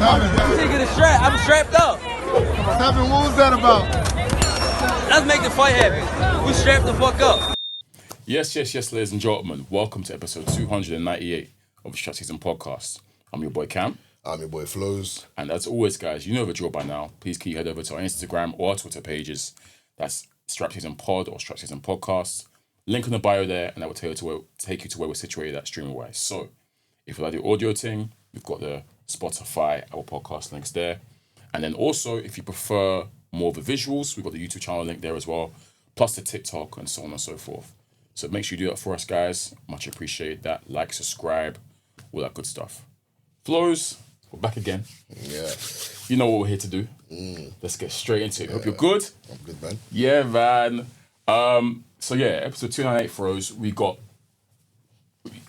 Nigga, the strap. I'm strapped up. Seven, what was that about? Let's make the fight happen. We strapped the fuck up. Yes, ladies and gentlemen. Welcome to episode 298 of the SZN Podcast. I'm your boy Kam. I'm your boy Flowz. And as always, guys, you know the drill by now. Please keep head over to our Instagram or our Twitter pages. That's SZN Pod or SZN Podcast. Link in the bio there, and that will take you to where we're situated at streaming-wise. So, if you like the audio thing, we've got the Spotify, our podcast links there. And then also, if you prefer more of the visuals, we've got the YouTube channel link there as well, plus the TikTok and so on and so forth. So make sure you do that for us, guys. Much appreciate that. Like, subscribe, all that good stuff. Flowz, we're back again. Yeah. You know what we're here to do. Let's get straight into it. Hope you're good. I'm good, man. Yeah, man. So yeah, episode 298 Flowz. We got.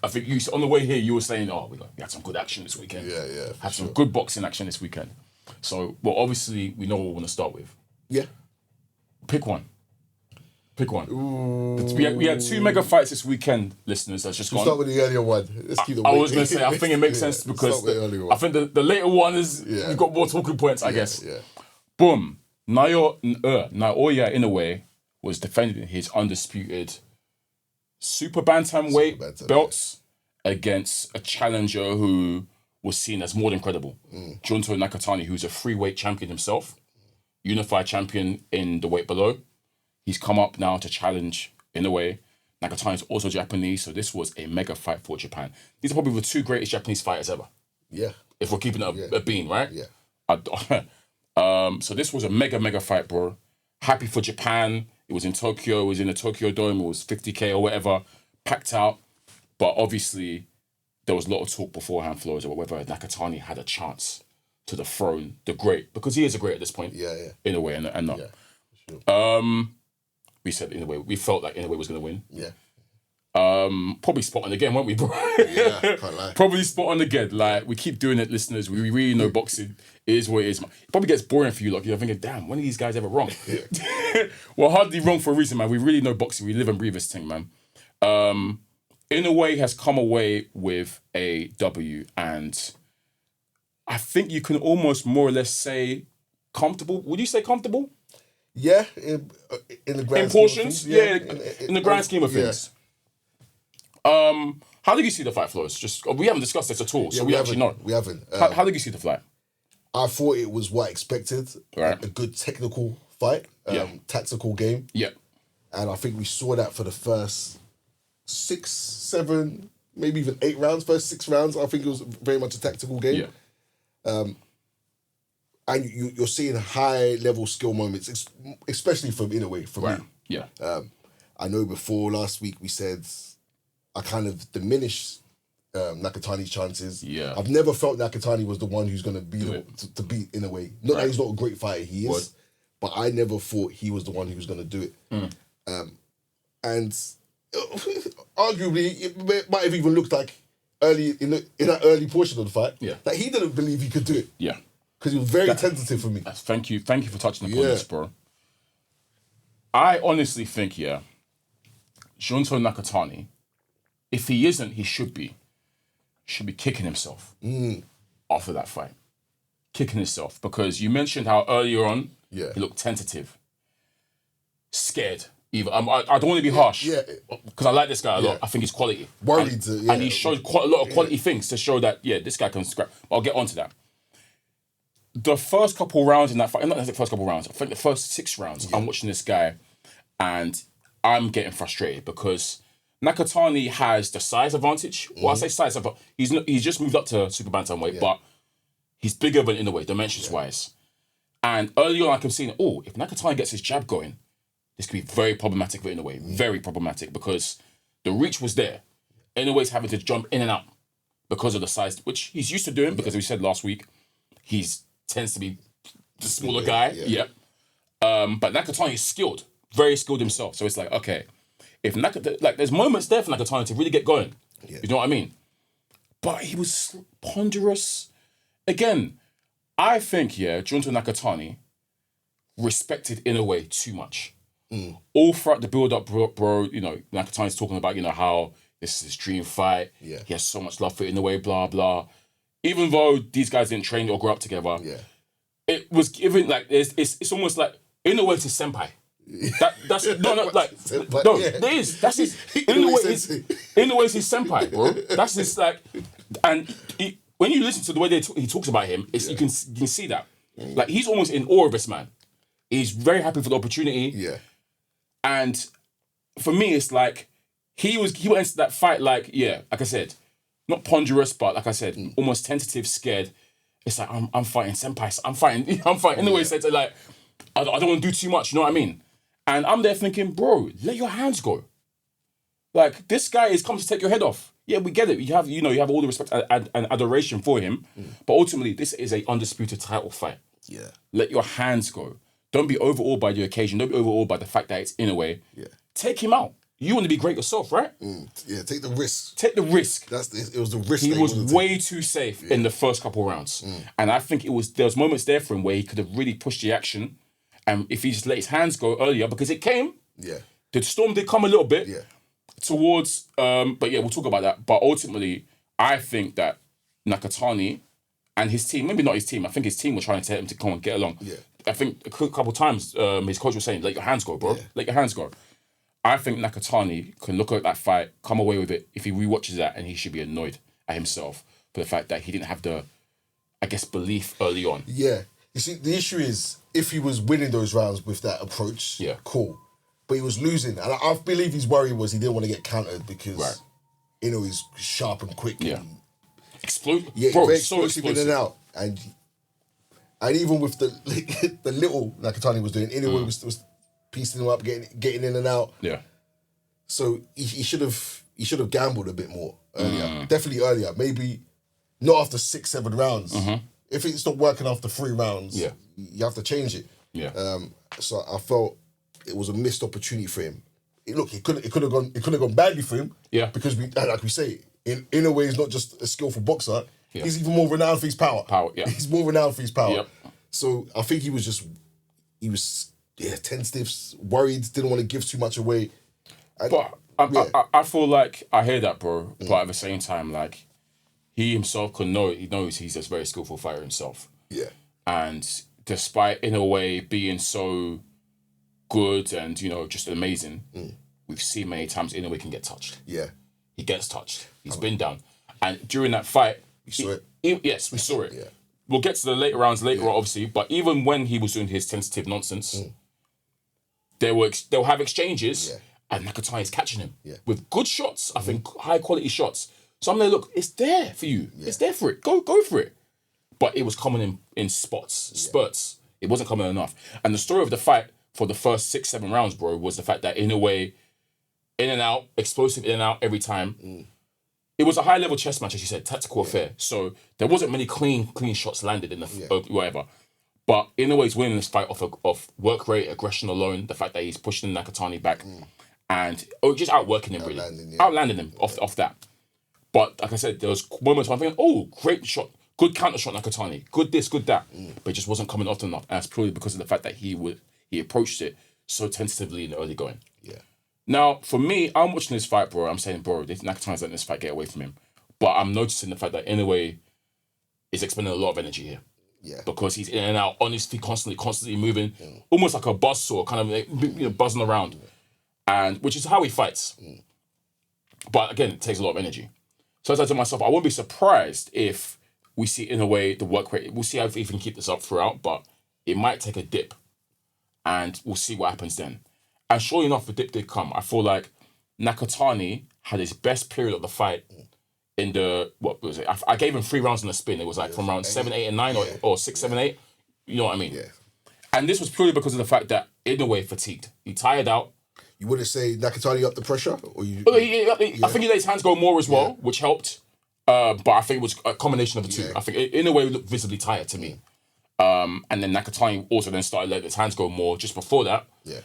I think you on the way here you were saying, we had some good action this weekend. Yeah. Had some good boxing action this weekend. So, well, obviously we know what we want to start with. Yeah. Pick one. We had two mega fights this weekend, listeners. That's just gone. Start with the earlier one. Let's keep the I was going to say, I think it makes sense because I think the later one is we've got more talking points, I guess. Yeah. Boom. Naoya Inoue was defending his undisputed super bantamweight belts against a challenger who was seen as more than credible. Junto Nakatani, who's a freeweight champion himself, unified champion in the weight below. He's come up now to challenge Inoue. Nakatani is also Japanese, so this was a mega fight for Japan. These are probably the two greatest Japanese fighters ever. Yeah. If we're keeping it a bean, right? Yeah. So this was a mega fight, bro. Happy for Japan. It was in Tokyo. It was in the Tokyo Dome. It was 50K or whatever, packed out. But obviously, there was a lot of talk beforehand, Flowz, about whether Nakatani had a chance to dethrone the great, because he is a great at this point. Yeah. In a way, and not. Yeah, sure. We said in a way, we felt like Inoue was going to win. Yeah. Probably spot on again, weren't we, bro? Yeah, can't lie. Probably spot on again. Like, we keep doing it, listeners. We really know boxing is what it is. It probably gets boring for you. Like, you're thinking, damn, when are these guys ever wrong? Yeah. Well, hardly wrong for a reason, man. We really know boxing. We live and breathe this thing, man. Inoue has come away with a W, and I think you can almost more or less say comfortable. Would you say comfortable? Yeah, in the grand scheme portions, scheme of things. Yeah, in the grand scheme of things. How did you see the fight, Flowz? We haven't discussed this at all, so we actually know. We haven't. How did you see the fight? I thought it was what I expected. Right. A good technical fight, tactical game. Yeah. And I think we saw that for the first 6, 7, maybe even 8 rounds. First 6 rounds, I think it was very much a tactical game. Yeah. And you're seeing high-level skill moments, especially from Inoue, for me. Yeah. I know before last week we said I kind of diminished Nakatani's chances. Yeah. I've never felt Nakatani was the one who's going to be to beat Inoue. Not that he's not a great fighter, he is. But I never thought he was the one who was going to do it. And arguably, it might have even looked like early in that early portion of the fight that he didn't believe he could do it. Yeah. Because he was very tentative for me. Thank you for touching upon this, bro. I honestly think, Junto Nakatani, if he isn't, he should be kicking himself after that fight. Kicking himself. Because you mentioned how earlier on, he looked tentative. Scared. Even I don't want to be harsh. Yeah. Because I like this guy a lot. I think he's quality. Worried. And he showed quite a lot of quality things to show that, this guy can scrap. But I'll get onto that. The first couple rounds in that fight, not the first couple rounds, I think the first 6 rounds, I'm watching this guy and I'm getting frustrated because Nakatani has the size advantage. Well, I say size, but he's just moved up to super bantamweight, but he's bigger than Inoue, dimensions-wise. And early on, I kept seeing, if Nakatani gets his jab going, this could be very problematic for Inoue. Very problematic because the reach was there. Inoue's having to jump in and out because of the size, which he's used to doing because we said last week, he tends to be the smaller guy. Yeah. But Nakatani is skilled, very skilled himself. So it's like, okay, if there's moments there for Nakatani to really get going. Yeah. You know what I mean? But he was ponderous. Again, I think, Junto Nakatani respected Inoue too much. All throughout the build-up, bro, Nakatani's talking about, how this is his dream fight. Yeah. He has so much love for Inoue, blah, blah. even though these guys didn't train or grow up together, it was given like it's almost like Inoue to senpai. That's Senpai, no, yeah. there is. That's his Inoue's his senpai, bro. That's his like, and when you listen to the way he talks about him, you can see that. Like he's almost in awe of this man. He's very happy for the opportunity. Yeah. And for me, it's like he went into that fight like I said, not ponderous, but like I said, almost tentative, scared. It's like I'm fighting senpai. I'm fighting Inoue. So like I don't want to do too much. You know what I mean? And I'm there thinking, bro, let your hands go. Like this guy is come to take your head off. Yeah, we get it. You have all the respect and adoration for him, but ultimately, this is a undisputed title fight. Yeah. Let your hands go. Don't be overawed by the occasion. Don't be overawed by the fact that it's Inoue. Yeah. Take him out. You want to be great yourself, right? Yeah, take the risk. Take the risk. It was the risk. He was way too safe in the first couple rounds. And I think there was moments there for him where he could have really pushed the action. And if he just let his hands go earlier, because it came. Yeah. The storm did come a little bit. Yeah. Towards, but yeah, we'll talk about that. But ultimately, I think that Nakatani and his team, maybe not his team, I think his team were trying to tell him to come and get along. Yeah. I think a couple of times his coach was saying, let your hands go, bro. Yeah. Let your hands go. I think Nakatani can look at that fight, come away with it. If he rewatches that, and he should be annoyed at himself for the fact that he didn't have the, I guess, belief early on. Yeah. You see, the issue is, if he was winning those rounds with that approach, cool. But he was losing. And I believe his worry was he didn't want to get countered because, he's sharp and quick. Yeah. And, Bro, very so explosive in and out. And even with the little Nakatani was doing, Inoue was piecing him up, getting in and out. Yeah. So he should have gambled a bit more earlier. Definitely earlier. Maybe not after 6-7 rounds. If it's not working after 3 rounds, you have to change it. Yeah. So I felt it was a missed opportunity for him. It could have gone badly for him. Yeah. Because like we say, in a way, he's not just a skillful boxer. Yeah. He's even more renowned for his power. He's more renowned for his power. Yep. So I think he was tentative, worried, didn't want to give too much away. But I feel like I hear that, bro. But at the same time, like he himself he knows he's a very skillful fighter himself. Yeah. And despite in a way being so good and just amazing, we've seen many times Inoue can get touched. Yeah. He gets touched. He's been down. And during that fight, we saw it. Yes, we saw it. Yeah. We'll get to the later rounds later, obviously. But even when he was doing his tentative nonsense, they'll have exchanges, and Nakatani is catching him with good shots. I think high quality shots. So I'm there. Look, it's there for you. Yeah. It's there for it. Go for it. But it was coming in spurts. It wasn't coming enough. And the story of the fight for the first 6-7 rounds, bro, was the fact that Inoue, in and out, explosive in and out every time. It was a high level chess match, as you said, tactical affair. So there wasn't many clean shots landed in the whatever. But Inoue's winning this fight off work rate, aggression alone, the fact that he's pushing Nakatani back and just outworking him, really. Outlanding him off that. But like I said, there was moments where I'm thinking, oh, great shot, good counter shot Nakatani, good this, good that. But it just wasn't coming often enough. And that's purely because of the fact that he approached it so tentatively in the early going. Yeah. Now, for me, I'm watching this fight, bro. I'm saying, bro, Nakatani's letting this fight get away from him. But I'm noticing the fact that Inoue is expending a lot of energy here. Yeah. Because he's in and out on his feet constantly moving, almost like a buzzsaw, kind of like, buzzing around, and which is how he fights. But again, it takes a lot of energy. So I said to myself, I won't be surprised if we see Inoue the work rate. We'll see if he can keep this up throughout, but it might take a dip, and we'll see what happens then. And sure enough, the dip did come. I feel like Nakatani had his best period of the fight in the, what was it? I gave him 3 rounds in the spin. It was like from round 7, 8, and 9, or 6, 7, 8. You know what I mean? Yeah. And this was purely because of the fact that Inoue fatigued. He tired out. You wouldn't say Nakatani up the pressure? Or you? I think he let his hands go more as well, which helped. But I think it was a combination of the two. I think Inoue looked visibly tired to me. And then Nakatani also then started letting his hands go more just before that. Yeah.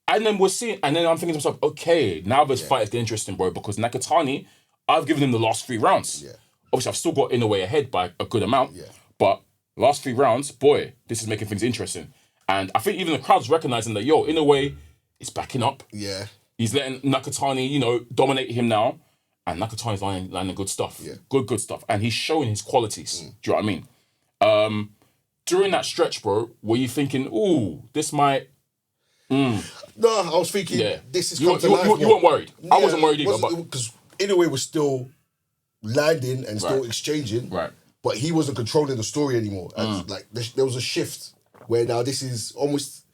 And then I'm thinking to myself, okay, now this fight is getting interesting, bro, because Nakatani, I've given him the last 3 rounds. Yeah. Obviously, I've still got Inoue ahead by a good amount. Yeah. But last 3 rounds, boy, this is making things interesting. And I think even the crowd's recognizing that, Inoue is backing up. Yeah. He's letting Nakatani, dominate him now. and Nakatani's landing good stuff. Yeah. Good stuff. And he's showing his qualities. Do you know what I mean? During that stretch, bro, were you thinking, ooh, this might... No, I was thinking, this is you come to life. You weren't worried. I wasn't worried either. Because Inoue was still landing and still exchanging. Right. But he wasn't controlling the story anymore. And like there was a shift where now this is almost...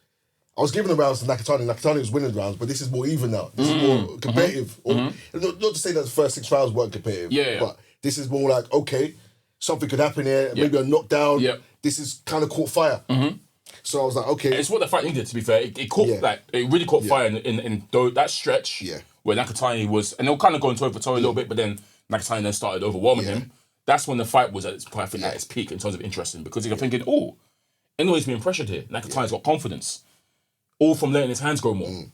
I was giving the rounds to Nakatani. Nakatani was winning rounds, but this is more even now. This is more competitive. Not to say that the first 6 rounds weren't competitive, but this is more like, okay, something could happen here, maybe a knockdown. This is kind of caught fire. So I was like, okay. It's what the fight needed, to be fair. It caught, it really caught fire in that stretch where Nakatani was, and they were kind of going toe for toe a little bit, but then Nakatani then started overwhelming him. That's when the fight was at its point, I think, at its peak in terms of interesting, because you're thinking, oh, Inoue's being pressured here. Nakatani's got confidence. All from letting his hands go more.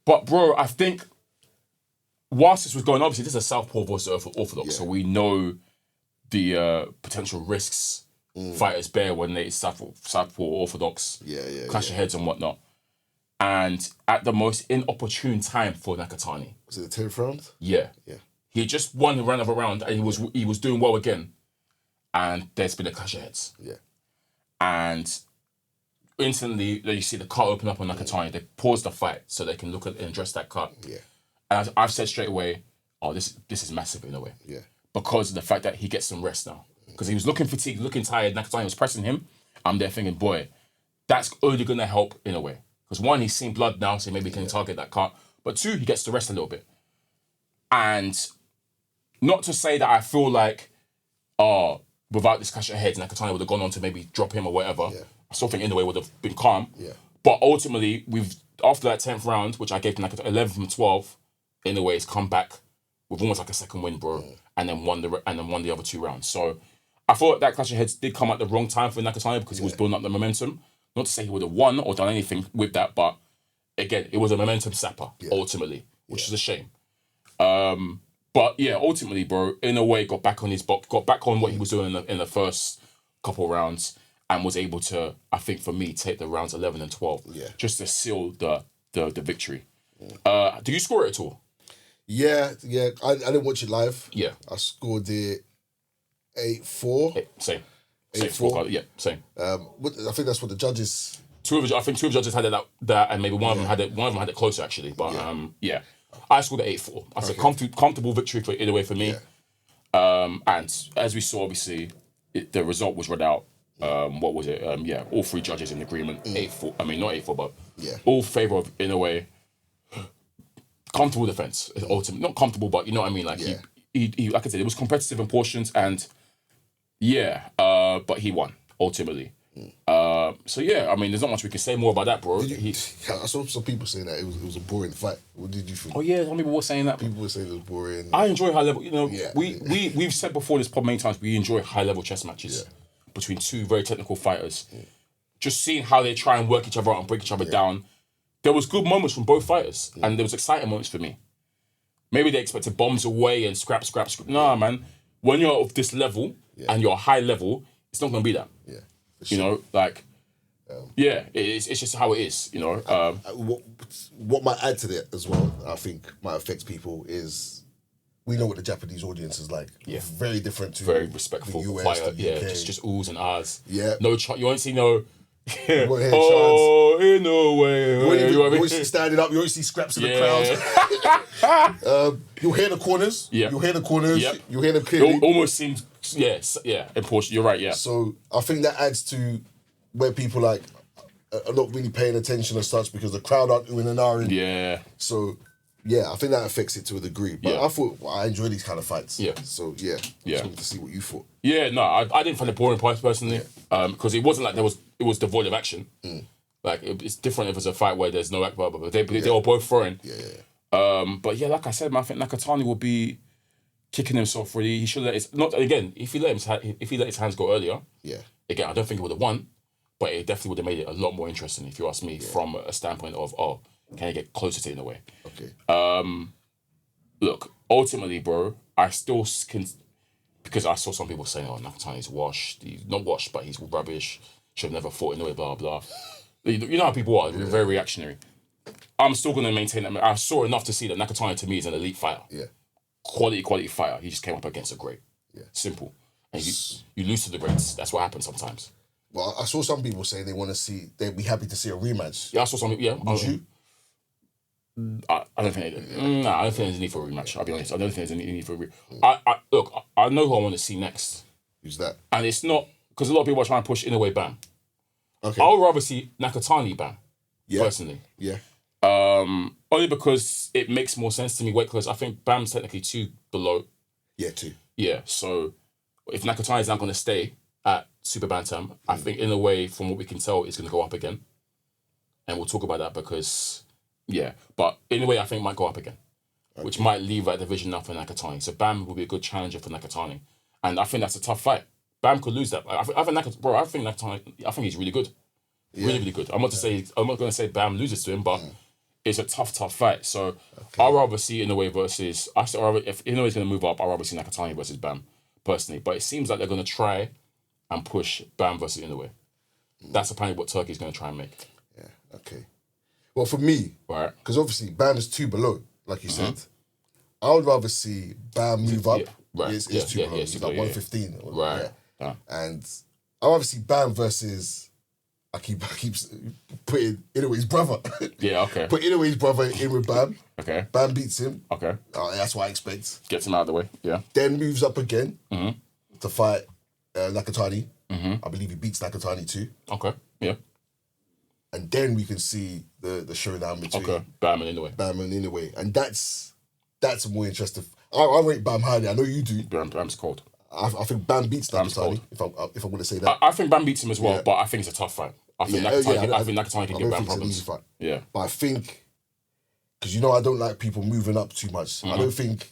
But, bro, I think whilst this was going, obviously, this is a Southpaw versus Orthodox, so we know the potential risks fighters bear when they Southpaw Orthodox, clash of heads and whatnot. And at the most inopportune time for Nakatani. Was it the 10th round? Yeah. He just won the another round and he was doing well again. And there's been a clash of heads. And instantly, you see the cut open up on Nakatani. They pause the fight so they can look at and address that cut. And I've said straight away, oh, this is massive in a way. Because of the fact that he gets some rest now. Because he was looking fatigued, looking tired. Nakatani was pressing him. I'm there thinking, boy, that's only going to help in a way. Because one, he's seen blood now, so maybe he can target that cut. But two, he gets to rest a little bit. And not to say that I feel like, without this clash of heads, Nakatani would have gone on to maybe drop him or whatever. I still think Inoue would have been calm. But ultimately, after that 10th round, which I gave to Nakatani, 11 from 12, Inoue has come back with almost like a second win, bro, and then won the other 2 rounds. So I thought that clash of heads did come at the wrong time for Nakatani because he was building up the momentum. Not to say he would have won or done anything with that, but again, it was a momentum sapper ultimately, which is a shame. But yeah, ultimately, bro, Inoue got back on his box, got back on what he was doing in the first couple rounds, and was able to, I think, for me, take the rounds 11 and 12 just to seal the victory. Do you score it at all? Yeah. I didn't watch it live. Yeah. I scored it 8-4. Same. 8-4. Yeah, same. I think that's what the judges... I think 2 of the judges had that, and maybe one of them had it closer, actually. But yeah. I scored at 8-4. I said comfortable victory for Inoue for me. And as we saw, obviously, the result was read out. What was it? All 3 judges in agreement. 8-4. I mean, not 8-4, but all favour of Inoue. Comfortable defence. Ultimately, not comfortable, but you know what I mean. Like he like I said, it was competitive in portions, and but he won ultimately. So yeah, I mean, there's not much we can say more about that, bro. I saw some people saying that it was a boring fight. What did you think? Oh yeah, some people were saying that. People were saying it was boring. I enjoy high level. You know, we've said before this pod many times. We enjoy high level chess matches between 2 very technical fighters. Just seeing how they try and work each other out and break each other down. There was good moments from both fighters, and there was exciting moments for me. Maybe they expected bombs away and scrap. Nah, man. When you're of this level and you're high level, it's not going to be that. Yeah. You know, like, it's just how it is, you know. What might add to that as well, I think, might affect people is we know what the Japanese audience is like. Yeah. Very different to very respectful, the US, quiet, the UK. just oohs and ahs. Yeah. No, you won't see no... In no way. You won't see standing up. You won't see scraps in the crowd. You'll hear the corners. Yeah. You'll hear the corners. Yep. You'll hear them clearly. It almost seems, in portion. You're right, yeah. So I think that adds to where people like are not really paying attention as such because the crowd aren't oohing and ahhing. Yeah. So yeah, I think that affects it to a degree. But I thought I enjoy these kind of fights. Yeah. So yeah. Just wanted to see what you thought. Yeah, no, I didn't find it boring personally. Because it wasn't like it was devoid of action. Like it's different if it's a fight where there's no act, but they were both throwing. But yeah, like I said, man, I think Nakatani will be kicking himself really. He should let his if he let his hands go earlier. Yeah. Again, I don't think he would have won, but it definitely would have made it a lot more interesting if you ask me from a standpoint of can he get closer to it in a way? Okay. Look, ultimately, bro, I still can. Because I saw some people saying, Nakatani's washed. He's not washed, but he's rubbish. Should have never fought in a way, blah, blah. You know how people are. They're very reactionary. I'm still going to maintain that. I saw enough to see that Nakatani to me is an elite fighter. Yeah. Quality fighter. He just came up against a great. Yeah. Simple. And you lose to the greats. That's what happens sometimes. Well, I saw some people say they'd be happy to see a rematch. Yeah, I saw some. Yeah. Would you? I don't think. I don't think there's a need for a rematch. I'll be honest. I don't think there's any need for a rematch. Look, I know who I want to see next. Who's that? And it's not because a lot of people are trying to push Inoue Bam. Okay. I would rather see Nakatani Bam. Yeah. Personally. Yeah. Only because it makes more sense to me weight class. I think Bam's technically 2 below. Yeah, 2. Yeah. So if Nakatani's not going to stay at Super Bantam, I think in a way, from what we can tell, it's going to go up again. And we'll talk about that because, but in a way, I think it might go up again, which might leave that division now for Nakatani. So Bam will be a good challenger for Nakatani. And I think that's a tough fight. Bam could lose that. I think Nakatani, I think he's really good. Yeah. Really, really good. I'm not going to say Bam loses to him, but it's a tough fight. So I'd rather see Inoue versus, if Inoue's going to move up, I'd rather see Nakatani versus Bam, personally. But it seems like they're going to try and push Bam versus Inoue. That's apparently what Turkey's going to try and make. Yeah, okay. Well, for me, right, because obviously Bam is 2 below, like you said. I would rather see Bam move up. Yeah, right. It's 2 below. It's like 115. Right. Yeah. And I'd rather see Bam versus... I keep putting Inoue's brother. Yeah, okay. Put Inoue's brother in with Bam. Okay. Bam beats him. Okay. That's what I expect. Gets him out of the way, yeah. Then moves up again to fight Nakatani. I believe he beats Nakatani too. Okay, yeah. And then we can see the showdown between Bam and Inoue. Bam and Inoue. And that's a more interesting... I rate Bam highly. I know you do. Bam's cold. I think Bam beats Nakatani, if I'm going to say that. I think Bam beats him as well, but I think it's a tough fight. I think Nakatani can give Bam problems. Yeah. But I think, because I don't like people moving up too much. I don't think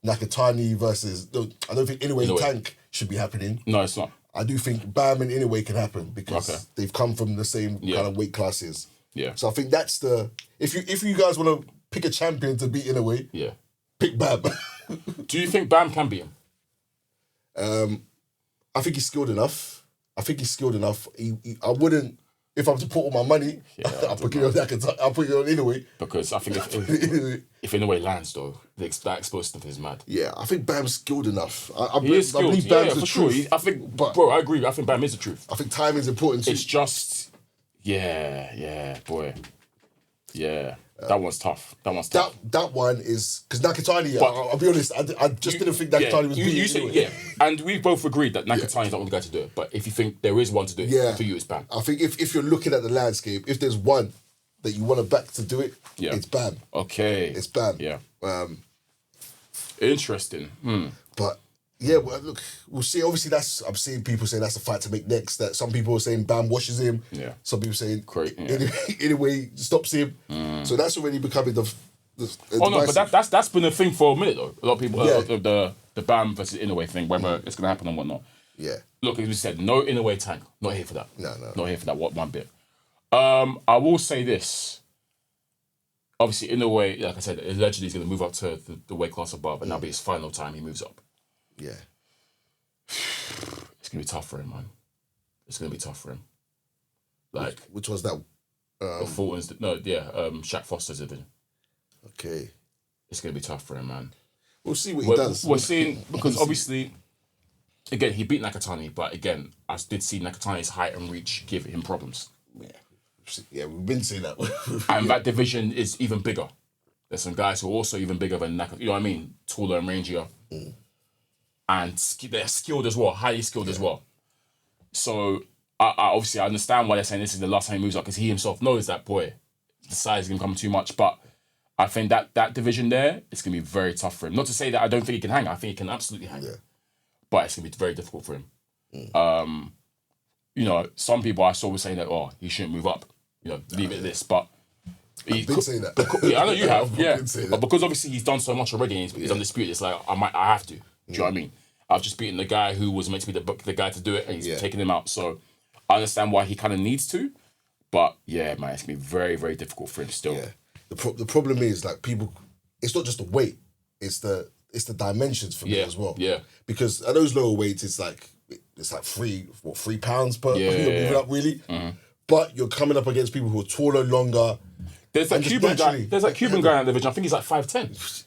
Nakatani versus... I don't think Inoue Tank should be happening. No, it's not. I do think Bam and Inoue can happen because they've come from the same kind of weight classes. Yeah. So I think that's the... If you guys want to pick a champion to beat Inoue, pick Bam. Do you think Bam can beat him? I think he's skilled enough. I wouldn't... If I'm to put all my money, I'll put it on Inoue. Because I think if Inoue lands, though, that explosive is mad. Yeah, I think Bam's skilled enough. He is skilled. I believe Bam's the truth. Sure. Bro, I agree. I think Bam is the truth. I think timing is important too. It's just... Yeah, boy. Yeah. That one's tough. That one is... Because Nakatani, I'll be honest, I just didn't think Nakatani was beating Inoue. And we both agreed that Nakatani's not the guy to do it. But if you think there is one to do it, for you, it's Bam. I think if you're looking at the landscape, if there's one that you want to back to do it, it's Bam. Okay. It's Bam. Yeah. Interesting. But... Yeah, well, look, we'll see. Obviously, I'm seeing people saying that's a fight to make next. That some people are saying Bam washes him. Yeah. Some people saying Anyway stops him. So that's already becoming the but that's been a thing for a minute though. A lot of people the Bam versus Inoue thing, whether it's gonna happen or whatnot. Yeah. Look, as we said, no Inoue tank. Not here for that. No. Not here for that one bit. I will say this. Obviously, Inoue, like I said, allegedly he's gonna move up to the weight class above, and that'll be his final time he moves up. Yeah. It's going to be tough for him, man. It's going to be tough for him. Like... Which was that? Fulton's... Shaq Foster's division. Okay. It's going to be tough for him, man. We'll see what he does. We're seeing... Because obviously... Again, he beat Nakatani, but again, I did see Nakatani's height and reach give him problems. Yeah, we've been seeing that. And that division is even bigger. There's some guys who are also even bigger than Nakatani. You know what I mean? Taller and rangier. And they're skilled as well, highly skilled as well. So I obviously understand why they're saying this is the last time he moves up, because he himself knows that, boy, the size is going to come too much. But I think that division there, it's going to be very tough for him. Not to say that I don't think he can hang. I think he can absolutely hang. Yeah. But it's going to be very difficult for him. Some people I saw were saying that, he shouldn't move up. Leave it at this. But I've been saying that. I know you have. Yeah. But because obviously he's done so much already and he's undisputed, it's like, I have to. Do you know what I mean? I've just beaten the guy who was meant to be the guy to do it, and he's taking him out. So I understand why he kind of needs to, but yeah, man, it's gonna be very, very difficult for him still. Yeah. The problem is like people. It's not just the weight; it's the dimensions for me as well. Yeah. Because at those lower weights, it's like 3 pounds per moving up really. But you're coming up against people who are taller, longer. There's that Cuban guy. There's that Cuban guy in the division. I think he's like 5'10".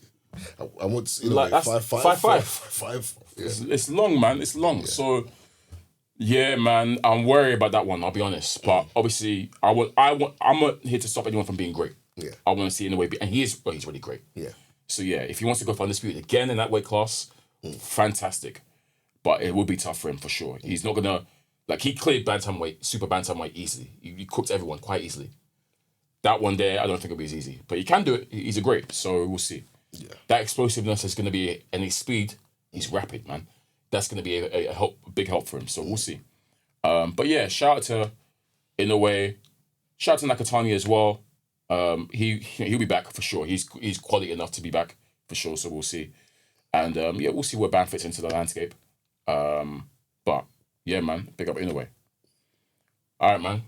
I want Like that's 5'5". Yeah. It's long, man. It's long. Yeah. So, yeah, man. I'm worried about that one. I'll be honest. But obviously, I'm not here to stop anyone from being great. Yeah. I want to see Inoue and he's really great. Yeah. So yeah, if he wants to go for undisputed again in that weight class, fantastic. But it will be tough for him for sure. He's not gonna he cleared bantamweight, super bantamweight easily. He cooked everyone quite easily. That one there, I don't think it'll be as easy, but he can do it. He's a great, so we'll see. Yeah. That explosiveness is gonna be, and his speed. He's rapid, man. That's gonna be a big help for him. So we'll see. But yeah, shout out to Inoue, shout out to Nakatani as well. He'll be back for sure. He's quality enough to be back for sure. So we'll see, and we'll see where Ban fits into the landscape. But yeah, man, big up Inoue. All right, man.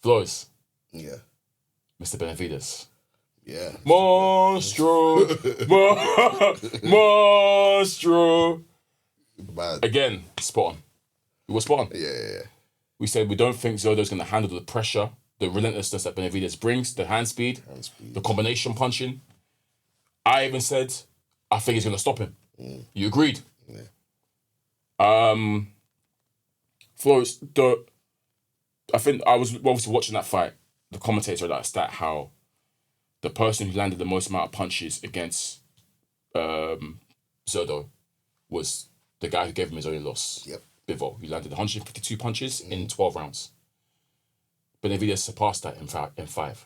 Flowz. Yeah. Mr. Benavidez. Yeah. Monstro. Monstro. Bad. Again, spot on. We were spot on. Yeah. We said we don't think Zurdo's going to handle the pressure, the relentlessness that Benavidez brings, the hand speed, the combination punching. I even said, I think he's going to stop him. You agreed? Yeah. Flowz, I think I was obviously watching that fight. The commentator had that stat how the person who landed the most amount of punches against Zurdo was the guy who gave him his only loss. Yep. Bivol, who landed 152 punches in 12 rounds. Benavidez surpassed that in 5.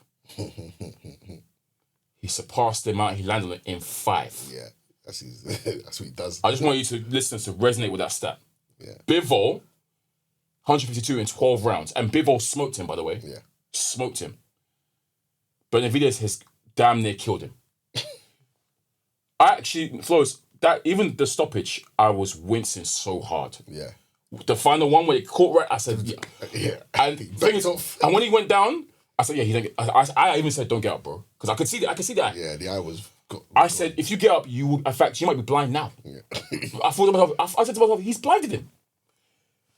He surpassed the amount he landed in 5. Yeah, that's what he does. I just want you to listeners to resonate with that stat. Yeah. Bivol, 152 in 12 rounds. And Bivol smoked him, by the way. Yeah. Smoked him. Benavidez has damn near killed him. Flowz, that even the stoppage, I was wincing so hard. Yeah. The final one where it caught right, I said, yeah. And and when he went down, I said, yeah, he didn't get, I even said, don't get up, bro. Because I could see that. Yeah, the eye was... I said, if you get up, in fact, you might be blind now. Yeah. I said to myself, he's blinded him.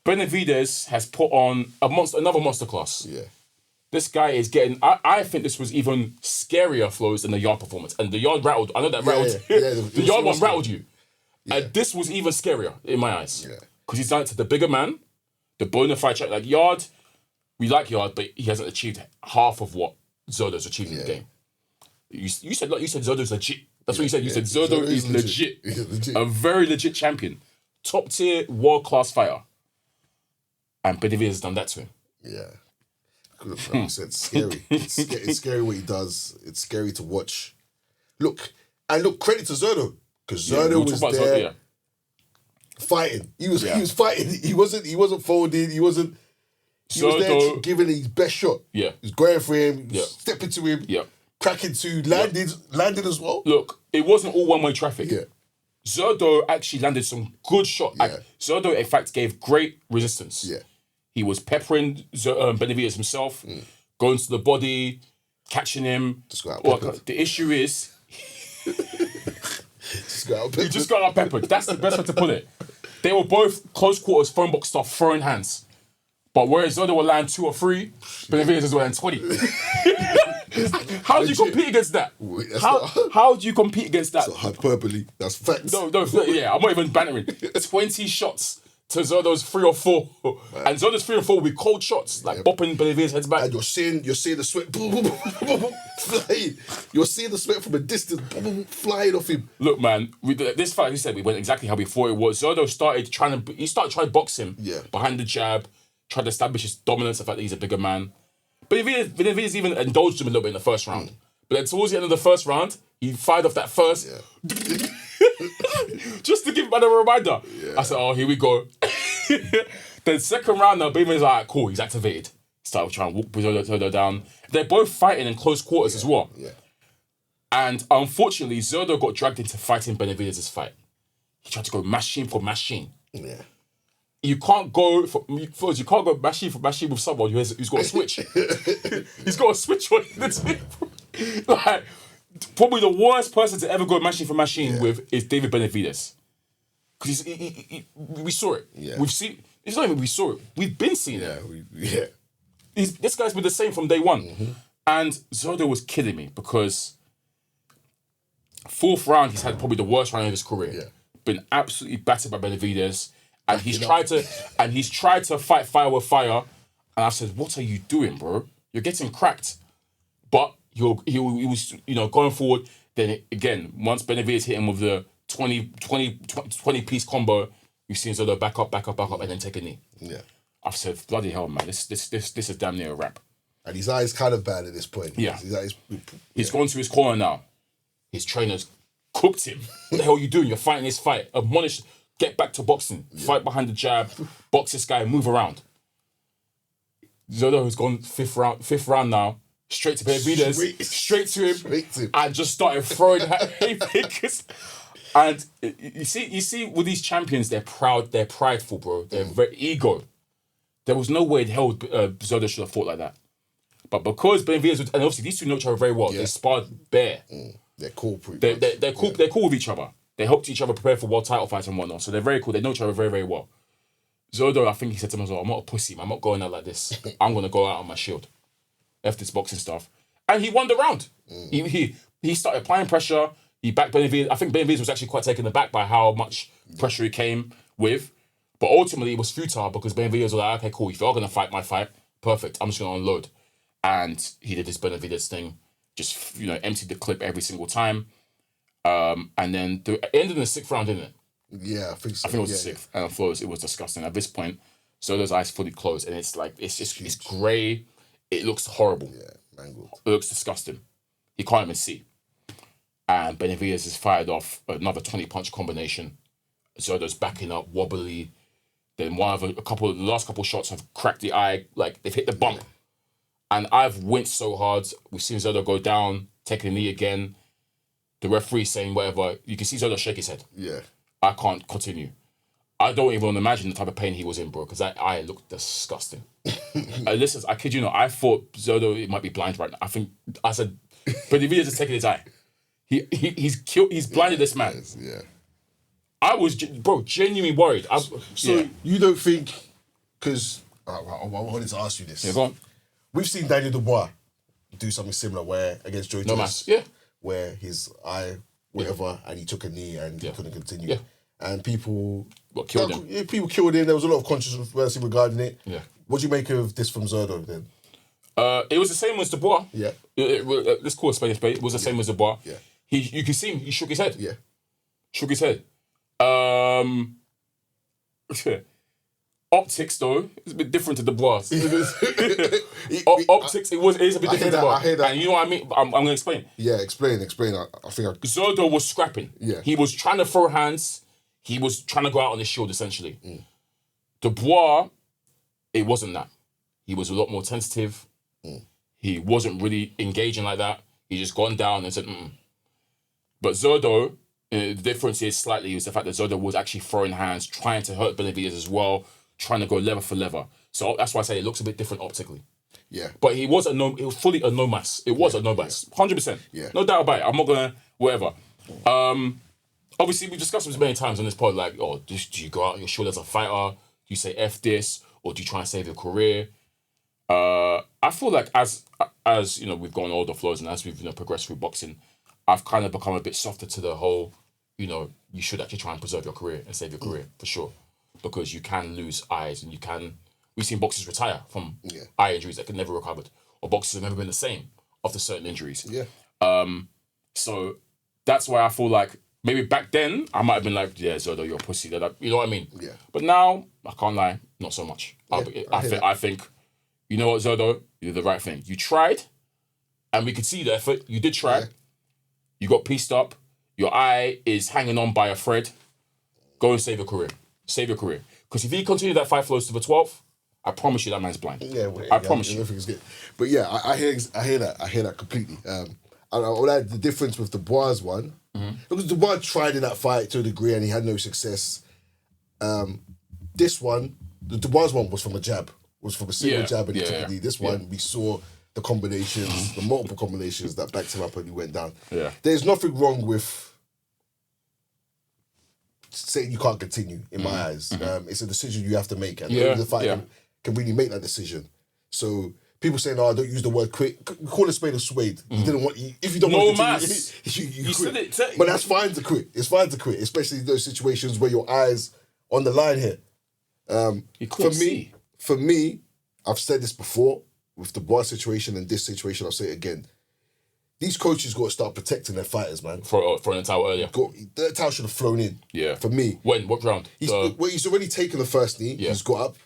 Benavidez has put on another monster class. Yeah. This guy is getting... I think this was even scarier, Flowz, than the yard performance. And the yard rattled. I know that rattled. Yeah, the yard one rattled you. Yeah. And this was even scarier in my eyes. Yeah. Because he's done it to the bigger man, the bona fide track. Like Yard, we like Yard, but he hasn't achieved half of what Zurdo's achieved in the game. You said Zurdo's legit. That's what you said. You said Zurdo is legit. He's legit. A very legit champion. Top tier, world class fighter. And Benavidez has done that to him. Yeah. Like you said, scary. It's scary what he does. It's scary to watch. Look, credit to Zurdo. Because Zurdo was there fighting. He was fighting. He wasn't folding. He was there giving his best shot. Yeah. He was going for him, stepping to him, cracking to, landed as well. Look, it wasn't all one-way traffic. Yeah. Zurdo actually landed some good shots. Yeah. Zurdo, in fact, gave great resistance. Yeah. He was peppering Benavidez himself, going to the body, catching him. The issue is... He just got out peppered. That's the best way to put it. They were both close quarters, phone box stuff, throwing hands. But whereas Zurdo will land 2 or 3, Benavidez will land 20. How do you compete against that? How do you compete against that? That's not hyperbole. That's facts. No, yeah, I'm not even bantering. 20 shots to Zurdo's 3 or 4. Man. And Zurdo's 3 or 4 will be cold shots, like bopping Benavidez heads back. And you're seeing the sweat flying. You're seeing the sweat from a distance flying off him. Look, man, this fight, he said, we went exactly how we thought it was. Zurdo started trying to box him behind the jab, tried to establish his dominance, the fact that he's a bigger man. But Benavidez even indulged him a little bit in the first round. But then towards the end of the first round, he fired off that first. Yeah. Just to give him another reminder. Yeah. I said, oh, here we go. Then second round now, Benavidez is like, cool, he's activated. Started trying to walk Zurdo down. They're both fighting in close quarters as well. Yeah. And unfortunately, Zurdo got dragged into fighting Benavidez's fight. He tried to go machine for machine. Yeah. You can't go machine for machine with someone who's got a switch. He's got a switch on the table. Like, probably the worst person to ever go machine for machine with is David Benavidez. Because we saw it. Yeah. We've seen. It's not even we saw it. We've been seeing it. Yeah. This guy's been the same from day one. Mm-hmm. And Zurdo was killing me because 4th round, he's had probably the worst round of his career. Yeah. Been absolutely battered by Benavidez. And he's tried to fight fire with fire. And I said, what are you doing, bro? You're getting cracked. But he was, going forward. Then again, once Benavidez hit him with the 20 piece combo, you've seen Zurdo back up, and then take a knee. Yeah. I've said, bloody hell, man, this is damn near a wrap. And his eye's kind of bad at this point. Yeah. He's gone to his corner now. His trainers cooked him. What the hell are you doing? You're fighting this fight. Admonish, get back to boxing. Yeah. Fight behind the jab. Box this guy, move around. Zurdo has gone fifth round now. Straight to Benavidez. Straight to him. And just started throwing haymakers. And you see, with these champions, they're proud, they're prideful, bro. They're very ego. There was no way in hell Zurdo should have fought like that. But because Benavidez, and obviously these two know each other very well, they sparred bare. They're cool. They're cool. They're cool with each other. They helped each other prepare for world title fights and whatnot. So they're very cool. They know each other very, very well. Zurdo, I think he said to himself, I'm not a pussy, man. I'm not going out like this. I'm going to go out on my shield. F this boxing stuff. And he won the round. He started applying pressure. He backed Benavidez. I think Benavidez was actually quite taken aback by how much pressure he came with. But ultimately, it was futile because Benavidez was like, okay, cool. If you're going to fight my fight, perfect. I'm just going to unload. And he did this Benavidez thing. Just, emptied the clip every single time. And then it ended in the 6th round, didn't it? Yeah, I think so. I think it was the 6th. And Flowz, it was disgusting. At this point, Zurdo's eyes fully closed. And it's like, it's grey. It looks horrible. Yeah, mangled. It looks disgusting. He can't even see. And Benavidez has fired off another 20-punch combination. Zurdo's backing up, wobbly. Then the last couple shots have cracked the eye, like they've hit the bump. And I've winced so hard. We've seen Zurdo go down, taking a knee again. The referee saying whatever. You can see Zurdo shake his head. Yeah. I can't continue. I don't even imagine the type of pain he was in, bro, because that eye looked disgusting. Listen, I kid you not, I thought Zurdo might be blind right now. I said, Benavidez is taking his eye. He's blinded this man. Yeah. I was, genuinely worried. You don't think, because I wanted to ask you this. Yeah, go on. We've seen Daniel Dubois do something similar where against Joe Joyce, where his eye, whatever, and he took a knee and he couldn't continue. Yeah. And people killed him. People killed him. There was a lot of controversy regarding it. Yeah. What do you make of this from Zurdo then? It was the same as Dubois. Yeah. Let's call it spade a spade. It was the same as Dubois. Yeah. You can see him. He shook his head. Yeah. Shook his head. Optics though, it's a bit different to Dubois. Optics, it is a bit different to Dubois. I hear that. And you know what I mean? I'm going to explain. Yeah, explain. I think Zurdo was scrapping. Yeah. He was trying to throw hands. He was trying to go out on his shield, essentially. Dubois, it wasn't that. He was a lot more tentative. He wasn't really engaging like that. He just gone down and said, But Zurdo, the difference is slightly is the fact that Zurdo was actually throwing hands, trying to hurt Benavidez as well, trying to go lever for lever. So that's why I say it looks a bit different optically. Yeah. But it was fully a no-mas. It was a no-mas. 100%. Yeah. No doubt about it. I'm not going to, whatever. Obviously, we've discussed this many times on this pod, like, do you go out on your shoulder as a fighter? Do you say F this? Or do you try and save your career? I feel like as we've gone older Flowz and as we've progressed through boxing, I've kind of become a bit softer to the whole, you should actually try and preserve your career and save your career, for sure. Because you can lose eyes and we've seen boxers retire from eye injuries that could never recover, or boxers have never been the same after certain injuries. Yeah. So that's why I feel like maybe back then I might have been like, yeah, Zurdo, you're a pussy. You know what I mean? Yeah. But now, I can't lie, not so much. Yeah, I think, you know what, Zurdo, you did the right thing. You tried, and we could see the effort. You did try. Yeah. You got pieced up. Your eye is hanging on by a thread. Go and save your career. Save your career. Because if you continue that fight Flowz to the 12th, I promise you that man's blind. Yeah, I promise you. Good. But yeah, I hear that. I hear that completely. I like the difference with the Dubois one. Because Dubois tried in that fight to a degree and he had no success. This one, the Dubois one was from a jab. Was from a single jab and he took a knee. This one, we saw the combinations, the multiple combinations that backed him up and he went down. Yeah. There's nothing wrong with saying you can't continue, in my eyes. It's a decision you have to make. And only the fighter can really make that decision. So people saying, "Oh, don't use the word quit." Call a spade a spade. You didn't want. If you don't No want to mass. you said quit. it. But that's fine to quit. It's fine to quit, especially in those situations where your eyes on the line here. For me, I've said this before with the Dubois situation and this situation. I'll say it again. These coaches got to start protecting their fighters, man. For an towel earlier. The towel should have flown in. Yeah. For me. When? What round? He's already taken the first knee. Yeah. He's got up,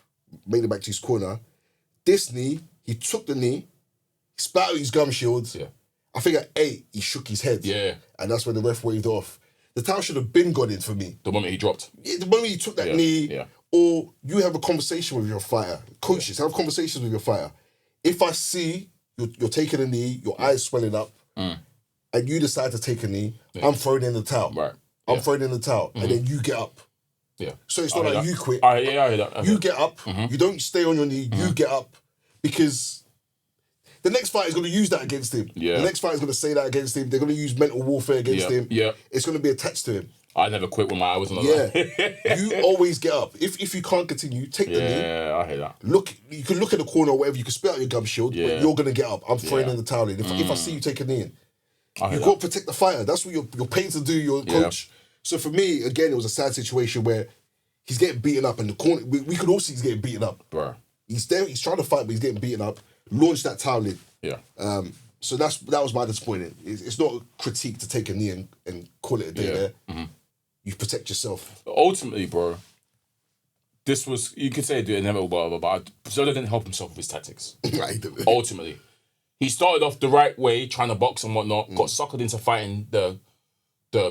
made it back to his corner. This knee, he took the knee, spat out his gum shields. Yeah. I think at 8, he shook his head. Yeah. And that's when the ref waved off. The towel should have been gone in for me. The moment he dropped. Yeah, the moment he took that knee. Yeah. Or you have a conversation with your fighter. Coaches, have conversations with your fighter. If I see you're taking a knee, your eyes swelling up, and you decide to take a knee, I'm throwing in the towel. Right. I'm throwing in the towel. And then you get up. Yeah. So it's not like you quit. I hear that. You get up. You don't stay on your knee. You get up. Because the next fight is going to use that against him. Yeah. The next fight is going to say that against him. They're going to use mental warfare against him. Yeah. It's going to be attached to him. I never quit when my eye was on the line. Yeah. You always get up. If you can't continue, take the knee. Yeah, I hear that. You can look in the corner or whatever. You can spit out your gum shield, but you're going to get up. I'm throwing in the towel in. If I see you take a knee in. You've got to protect the fighter. That's what you're paid to do, you're a coach. So for me, again, it was a sad situation where he's getting beaten up in the corner. We could all see he's getting beaten up. Bro. He's there, he's trying to fight, but he's getting beaten up. Launched that towel in. Yeah. So that was my disappointment. It's not a critique to take a knee and call it a day there. Mm-hmm. You protect yourself. Ultimately, bro, this was, you could say do inevitable, but Zurdo didn't help himself with his tactics. Ultimately. He started off the right way, trying to box and whatnot, got suckered into fighting the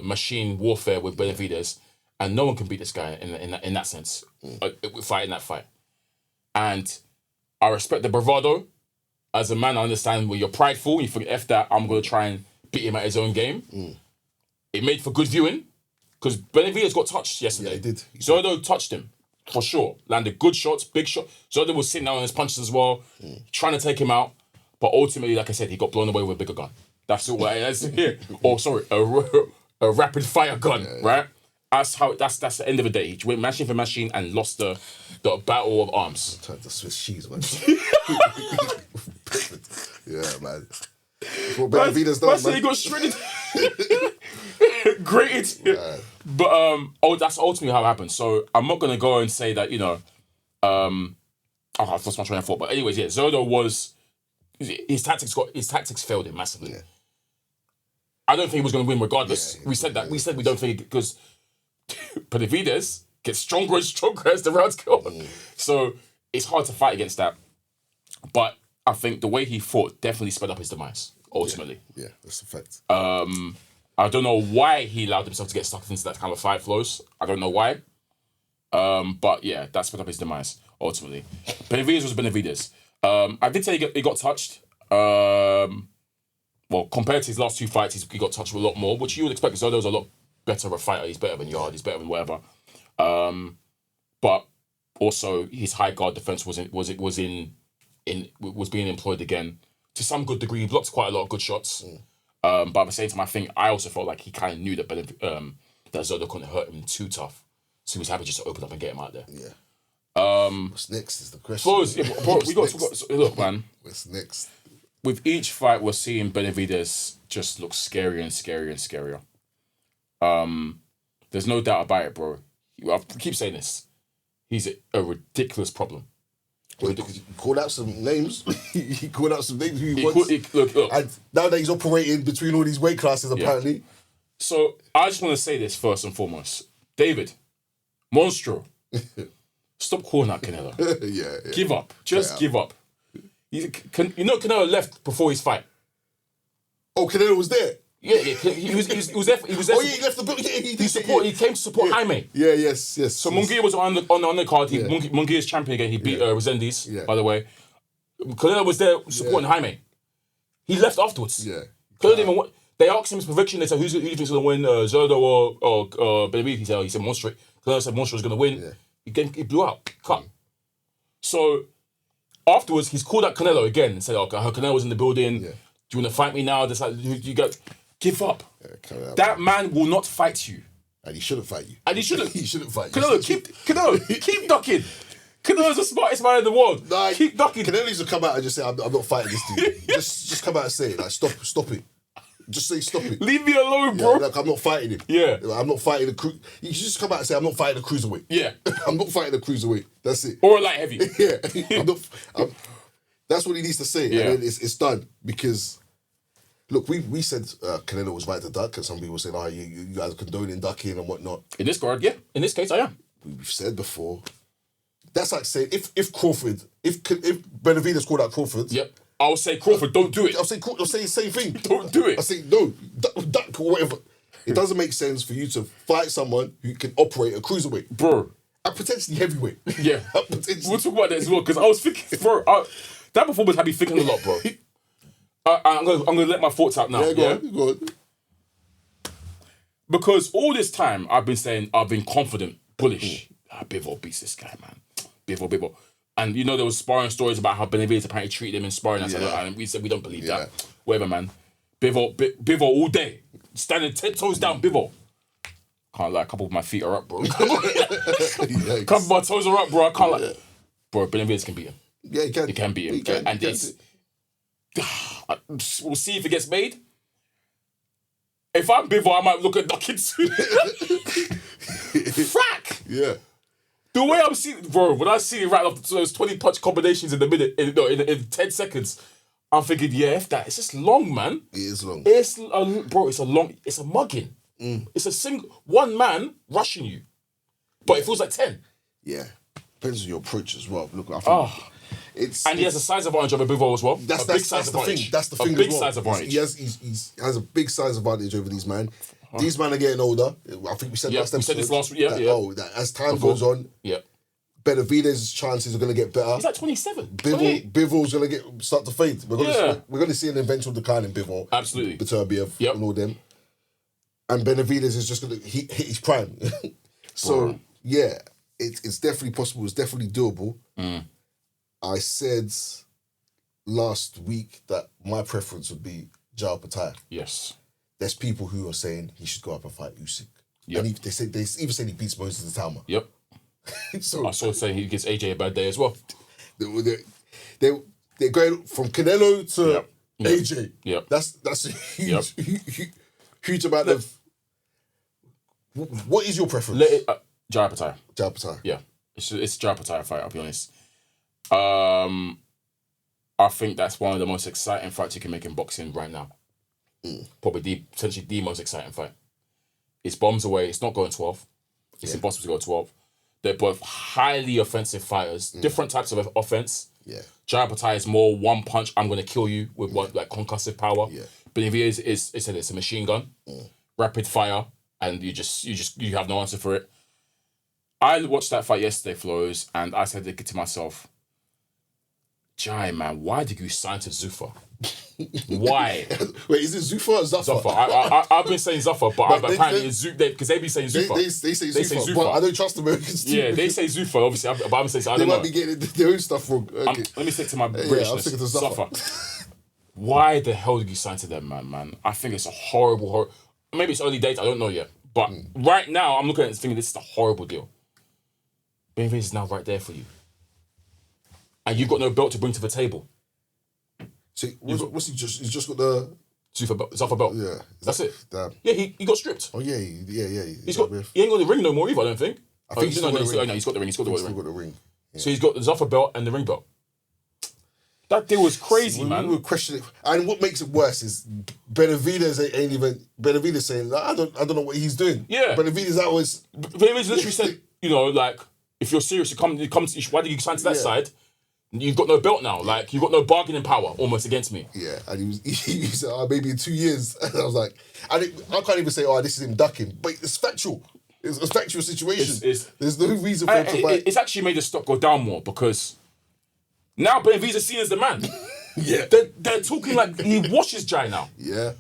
machine warfare with Benavidez, and no one can beat this guy in that sense, fighting that fight. And I respect the bravado. As a man, I understand when you're prideful, you think, F that, I'm going to try and beat him at his own game. It made for good viewing, because Benavidez got touched yesterday. Yeah, he did. Zurdo touched him, for sure. Landed good shots, big shot. Zurdo was sitting down on his punches as well, trying to take him out. But ultimately, like I said, he got blown away with a bigger gun. That's all. That's here. Or sorry, a rapid fire gun, right? That's the end of the day. He went machine for machine and lost the battle of arms. Turned to Swiss cheese, man. Yeah, man. What Benavidez done, man. He got shredded. Grated. Man. But that's ultimately how it happened. So I'm not gonna go and say that, I've lost my train of thought. But anyways, yeah, Zurdo was. His tactics failed him massively. Yeah. I don't think he was going to win regardless. We said that. We said we don't think because Benavidez gets stronger and stronger as the rounds go on. So it's hard to fight against that. But I think the way he fought definitely sped up his demise, ultimately. Yeah, that's a fact. I don't know why he allowed himself to get stuck into that kind of fight flows. I don't know why. But yeah, that sped up his demise, ultimately. Benavidez was Benavidez. I did say he got touched. Well, compared to his last 2 fights, he got touched a lot more, which you would expect. Zurdo's a lot better of a fighter. He's better than Yard. He's better than whatever. But also his high guard defense was being employed again to some good degree. He blocked quite a lot of good shots. But at the same time, I also felt like he kind of knew that Zurdo couldn't hurt him too tough, so he was happy just to open up and get him out there. Yeah. What's next is the question. Look, man. What's next? With each fight, we're seeing Benavidez just look scarier and scarier and scarier. There's no doubt about it, bro. I keep saying this. He's a ridiculous problem. Well, he called out some names. He called out some names who he wants. Look. And now that he's operating between all these weight classes, apparently. Yeah. So I just want to say this first and foremost. David, Monstro. Stop calling out Canelo. Yeah. Give up. Just give up. Canelo left before his fight. Oh, Canelo was there? Yeah. He was there. He was there. Oh, he left the book. Yeah, he came to support Jaime. Yeah, yes. So Munguia was on the undercard. Munguia's champion again. He beat Resendiz, by the way. Canelo was there supporting Jaime. He left afterwards. Yeah. Canelo didn't even want. They asked him his prediction. They said, who do you think is going to win, Zurdo or Benavidez? He said Monstro. Canelo said Monstro was going to win. Yeah. He blew out. Cut. So afterwards, he's called out Canelo again and said, "Okay, Canelo was in the building. Yeah. Do you want to fight me now?" You got give up. Yeah, that man will not fight you, and he shouldn't fight you. And he shouldn't. He shouldn't fight you. Canelo, keep ducking. Canelo's the smartest man in the world. Nah, keep ducking. Canelo needs to come out and just say, I'm not fighting this dude. just come out and say it. Like, stop it. Just say stop it. Leave me alone, bro. Like, I'm not fighting him. Yeah. I'm not fighting the cruise. You should just come out and say, I'm not fighting the cruiserweight. Yeah. I'm not fighting the cruiserweight. That's it. Or a light heavy. Yeah. That's what he needs to say. Yeah. And then it's done. Because, look, we said Canelo was right to duck, and some people said, you guys are condoning ducking and whatnot. In this card, yeah. In this case, I am. We've said before. That's like saying, if Crawford, if Benavidez called out Crawford. Yep. I'll say Crawford, don't do it. I'll say the same thing. Don't do it. I say no, duck or whatever. It doesn't make sense for you to fight someone who can operate a cruiserweight, bro, and potentially heavyweight. Yeah, we'll talk about that as well because I was thinking, bro, that performance had me thinking a lot, bro. I'm gonna let my thoughts out now. Yeah, go on. Because all this time I've been saying I've been confident, bullish. Bivol beats this guy, man. Bivol. And you know there was sparring stories about how Benavidez apparently treated him in sparring. And we said we don't believe that. Whatever, man. Bivol all day. Standing 10 toes down, Bivol. Can't lie, a couple of my feet are up, bro. A couple of my toes are up, bro. I can't lie. Bro, Benavidez can beat him. Yeah, he can. He can beat him. We'll see if it gets made. If I'm Bivol, I might look at ducking soon. Frack! Yeah. The way I'm seeing, bro, when I see it right off those 20 punch combinations in the minute, in 10 seconds, I'm thinking, F that. It's just long, man. It is long. It's a mugging. It's a one man rushing you. But it feels like 10. Yeah. Depends on your approach as well. Look, I think he has a size advantage over Bivol as well. That's the thing. That's the thing. A big size advantage. He has a big size advantage over these men. These men are getting older. I think we said last episode. We said this last week. That as time goes on, Benavidez's chances are going to get better. He's like 27. Bivol's going to start to fade. We're going to see an eventual decline in Bivol. Absolutely. Beterbiev and all them. And Benavidez is just going to hit his prime. So, it's definitely possible. It's definitely doable. I said last week that my preference would be Jao Pattaya. Yes. There's people who are saying he should go up and fight Usyk. Yep. And they even say he beats Moses the Talma. Yep. So I saw saying he gives AJ a bad day as well. They're going from Canelo to AJ. Yep. That's a huge amount of. What is your preference? Jao Pattaya. Jao Pattaya. Yeah, it's a Jao Pattaya fight. I'll be honest. I think that's one of the most exciting fights you can make in boxing right now. Probably potentially the most exciting fight. It's bombs away. It's not going 12. It's impossible to go 12. They're both highly offensive fighters. Different types of offense. Yeah. Jao Pattaya is more one punch. I'm going to kill you with one like concussive power. Yeah. Benavidez it's a machine gun, rapid fire, and you have no answer for it. I watched that fight yesterday, Flowz, and I said to myself, Jai, man, why did you sign to Zuffa? Why? Wait, is it Zuffa or Zuffa? Zuffa. I've been saying Zuffa, but apparently it's Zuffa because they be saying Zuffa. They say Zuffa, but I don't trust Americans too. Yeah, they say Zuffa, obviously, but I'm saying I don't know. They might be getting their own stuff wrong. Okay. Let me stick to my Britishness. I'm sticking to Zuffa. Why the hell did you sign to them, man? I think it's a horrible. Maybe it's early days, I don't know yet. But right now, I'm looking at this thinking this is a horrible deal. Benavidez is now right there for you. And you've got no belt to bring to the table. So what's he just? He's just got the Zuffa belt. Yeah, that's it. Damn. Yeah, he got stripped. Oh yeah. He ain't got the ring no more either. I don't think. I think he's still got the ring. No, he's got the ring. He's still got the ring. Yeah. So he's got the Zuffa belt and the ring belt. That deal was crazy, man. We were questioning, and what makes it worse is Benavidez ain't even Benavidez saying I don't know what he's doing. Yeah, Benavidez Benavidez literally said, like, if you're serious, why did you sign to that side? You've got no belt now. Like, you've got no bargaining power almost against me. Yeah, and he said, maybe in 2 years. And I was like, I can't even say, this is him ducking. But it's factual. It's a factual situation. There's no reason for him to fight. It's actually made the stock go down more because now Benavidez is seen as the man. Yeah. They're talking like he washes Jai now. Yeah.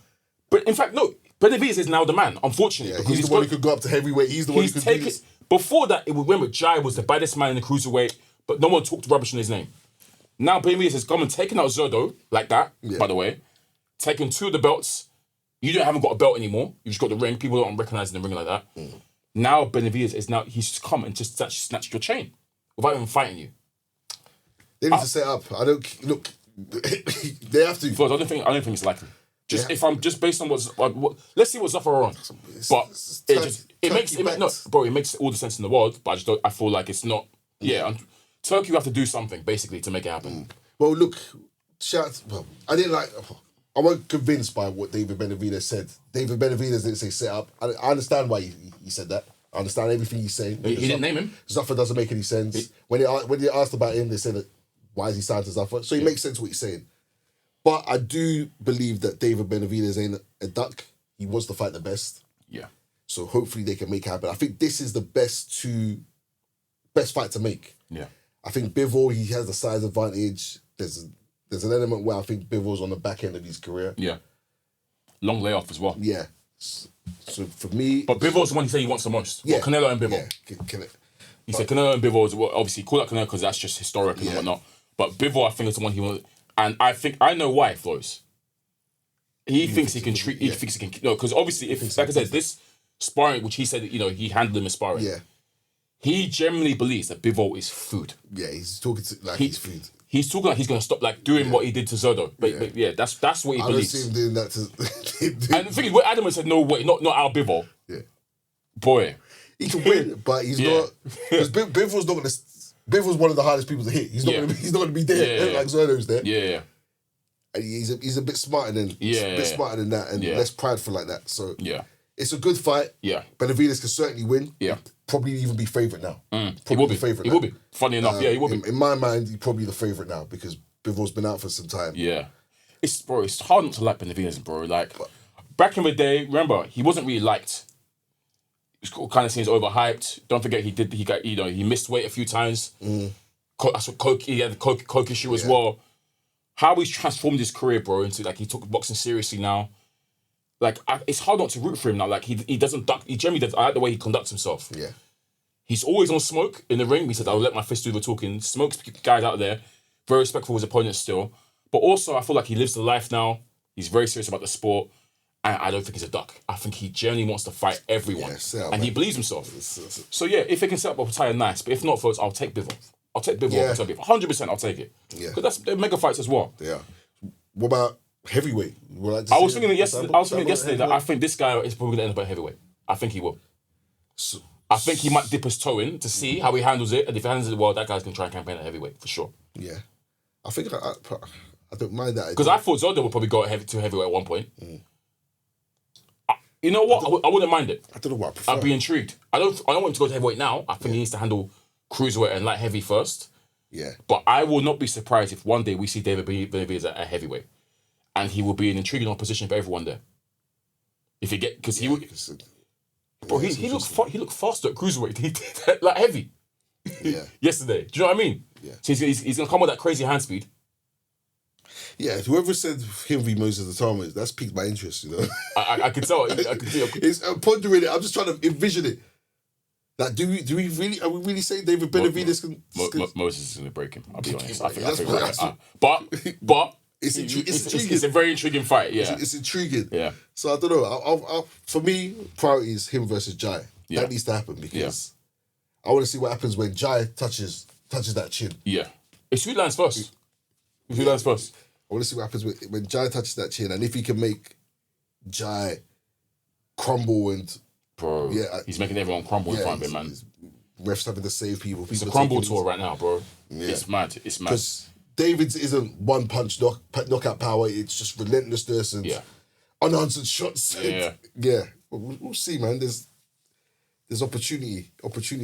But in fact, no, Benavidez is now the man, unfortunately. Yeah, he's the one who could go up to heavyweight. He's the one who could do this. Before that, remember, Jai was the baddest man in the cruiserweight, but no one talked rubbish on his name. Now Benavidez has come and taken out Zurdo, like that, by the way. Taken 2 of the belts. You haven't got a belt anymore. You've just got the ring. People don't recognize the ring like that. Now Benavidez he's just come and just snatched your chain. without even fighting you. They need to set up. I don't look. They have to. First, I don't think it's likely. If I'm just based on what let's see what Zafar on. But it makes all the sense in the world. But I feel like it's not. Yeah, Turkey will have to do something basically to make it happen. Well, look, I didn't like. I wasn't convinced by what David Benavidez said. David Benavidez didn't say set up. I understand why he said that. I understand everything he's saying. He didn't name him. Zafar doesn't make any sense. When they asked about him, they said that why is he signed to Zafar? So it makes sense what he's saying. But I do believe that David Benavidez ain't a duck. He wants to fight the best. Yeah. So hopefully they can make it happen. I think this is the best fight to make. Yeah. I think Bivol, he has the size advantage. There's an element where I think Bivol's on the back end of his career. Yeah. Long layoff as well. Yeah. So for me... But Bivol's the one he said he wants the most. Yeah. Well, Canelo and Bivol. Yeah. He said Canelo and Bivol, well, obviously call that Canelo because that's just historic and whatnot. But Bivol, I think, is the one he wants. And I know why, Flowz. He thinks he can treat... He thinks he can... No, because obviously, like I said, this sparring, which he said, he handled him as sparring. Yeah. He generally believes that Bivol is food. Yeah, he's talking he's food. He's talking like he's going to stop doing what he did to Zurdo. But yeah, that's what he believes. I don't see him doing that to... And the thing is, when Adam said, no way, not our Bivol. Yeah. Boy. He can win, but he's not... Because Bivol's not going to... Bivol's one of the hardest people to hit. He's not going to be there like Zurdo's there. Yeah. And he's a bit smarter than... a bit smarter than that and less prideful like that. So... Yeah. It's a good fight. Yeah. Benavidez can certainly win. Yeah. Probably even be favourite now. He will be. He will be. Funny enough, he will be. In my mind, he's probably the favourite now because Bivol's been out for some time. Yeah. It's hard not to like Benavidez, bro. Like, back in the day, remember, he wasn't really liked. He was kind of seen as overhyped. Don't forget, he missed weight a few times. That's what he had the coke issue as well. How he's transformed his career, bro, into he took boxing seriously now. Like, it's hard not to root for him now. Like, he doesn't duck. He generally does. I like the way he conducts himself. Yeah. He's always on smoke in the ring. He said, I'll let my fist do the talking. Smokes guys out there. Very respectful of his opponents still. But also, I feel like he lives the life now. He's very serious about the sport. And I don't think he's a duck. I think he genuinely wants to fight everyone. He believes himself. So, yeah, if he can set up a retire, nice. But if not, folks, I'll take Bivol. I'll take Bivol. Yeah. 100% I'll take it. Yeah. Because they're mega fights as well. Yeah. What about heavyweight? I was thinking yesterday that I think this guy is probably going to end up at heavyweight. I think he will. I think he might dip his toe in to see how he handles it. And if he handles it well, that guy's going to try and campaign at heavyweight, for sure. Yeah. I think I don't mind that. Because I thought Zurdo would probably go to heavyweight at one point. You know what? I wouldn't mind it. I don't know what I prefer. I'd be intrigued. I don't want him to go to heavyweight now. I think he needs to handle cruiserweight and light heavy first. Yeah. But I will not be surprised if one day we see David Benavidez at heavyweight. And he will be an intriguing opposition for everyone there. If you get... Because he would... Bro, he looked faster at cruiserweight. He did that like heavy. Yeah. Yesterday. Do you know what I mean? Yeah. So he's going to come with that crazy hand speed. Yeah, whoever said him v Moses Atama, that's piqued my interest, you know. I could tell. I'm pondering it. I'm just trying to envision it. Like, are we really saying David Benavidez can... Moses is going to break him, I'll be honest. But it's intriguing. It's a very intriguing fight, yeah. It's intriguing. Yeah. So I don't know. For me, priority is him versus Jai. Yeah. That needs to happen because I want to see what happens when Jai touches that chin. Yeah. It's who lands first. Who lands first? I want to see what happens when Jai touches that chin and if he can make Jai crumble and... Bro, he's making everyone crumble in front of him, man. Refs having to save people. It's a crumble tour right now, bro. Yeah. It's mad. Because David's isn't one punch knockout power. It's just relentlessness and unanswered shots. Yeah. Yeah. We'll see, man. There's opportunity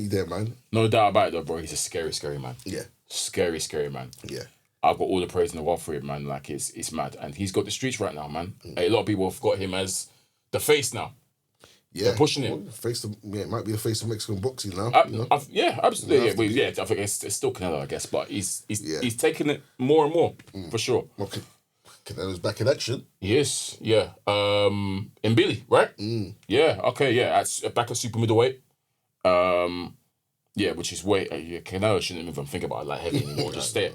there, man. No doubt about it, though, bro. He's a scary, scary man. Yeah. Scary, scary man. Yeah. I've got all the praise in the world for him, man. Like, it's mad. And he's got the streets right now, man. A lot of people have got him as the face now. Yeah, they're pushing him. It might be the face of Mexican boxing now. Absolutely. Yeah, I think it's still Canelo, I guess, but he's taking it more and more for sure. Well, Canelo's back in action. Yes, yeah. In Billy, right? Yeah. Okay. Yeah. Back at super middleweight. Yeah, which is Canelo shouldn't even think about it like heavy anymore. Just stay.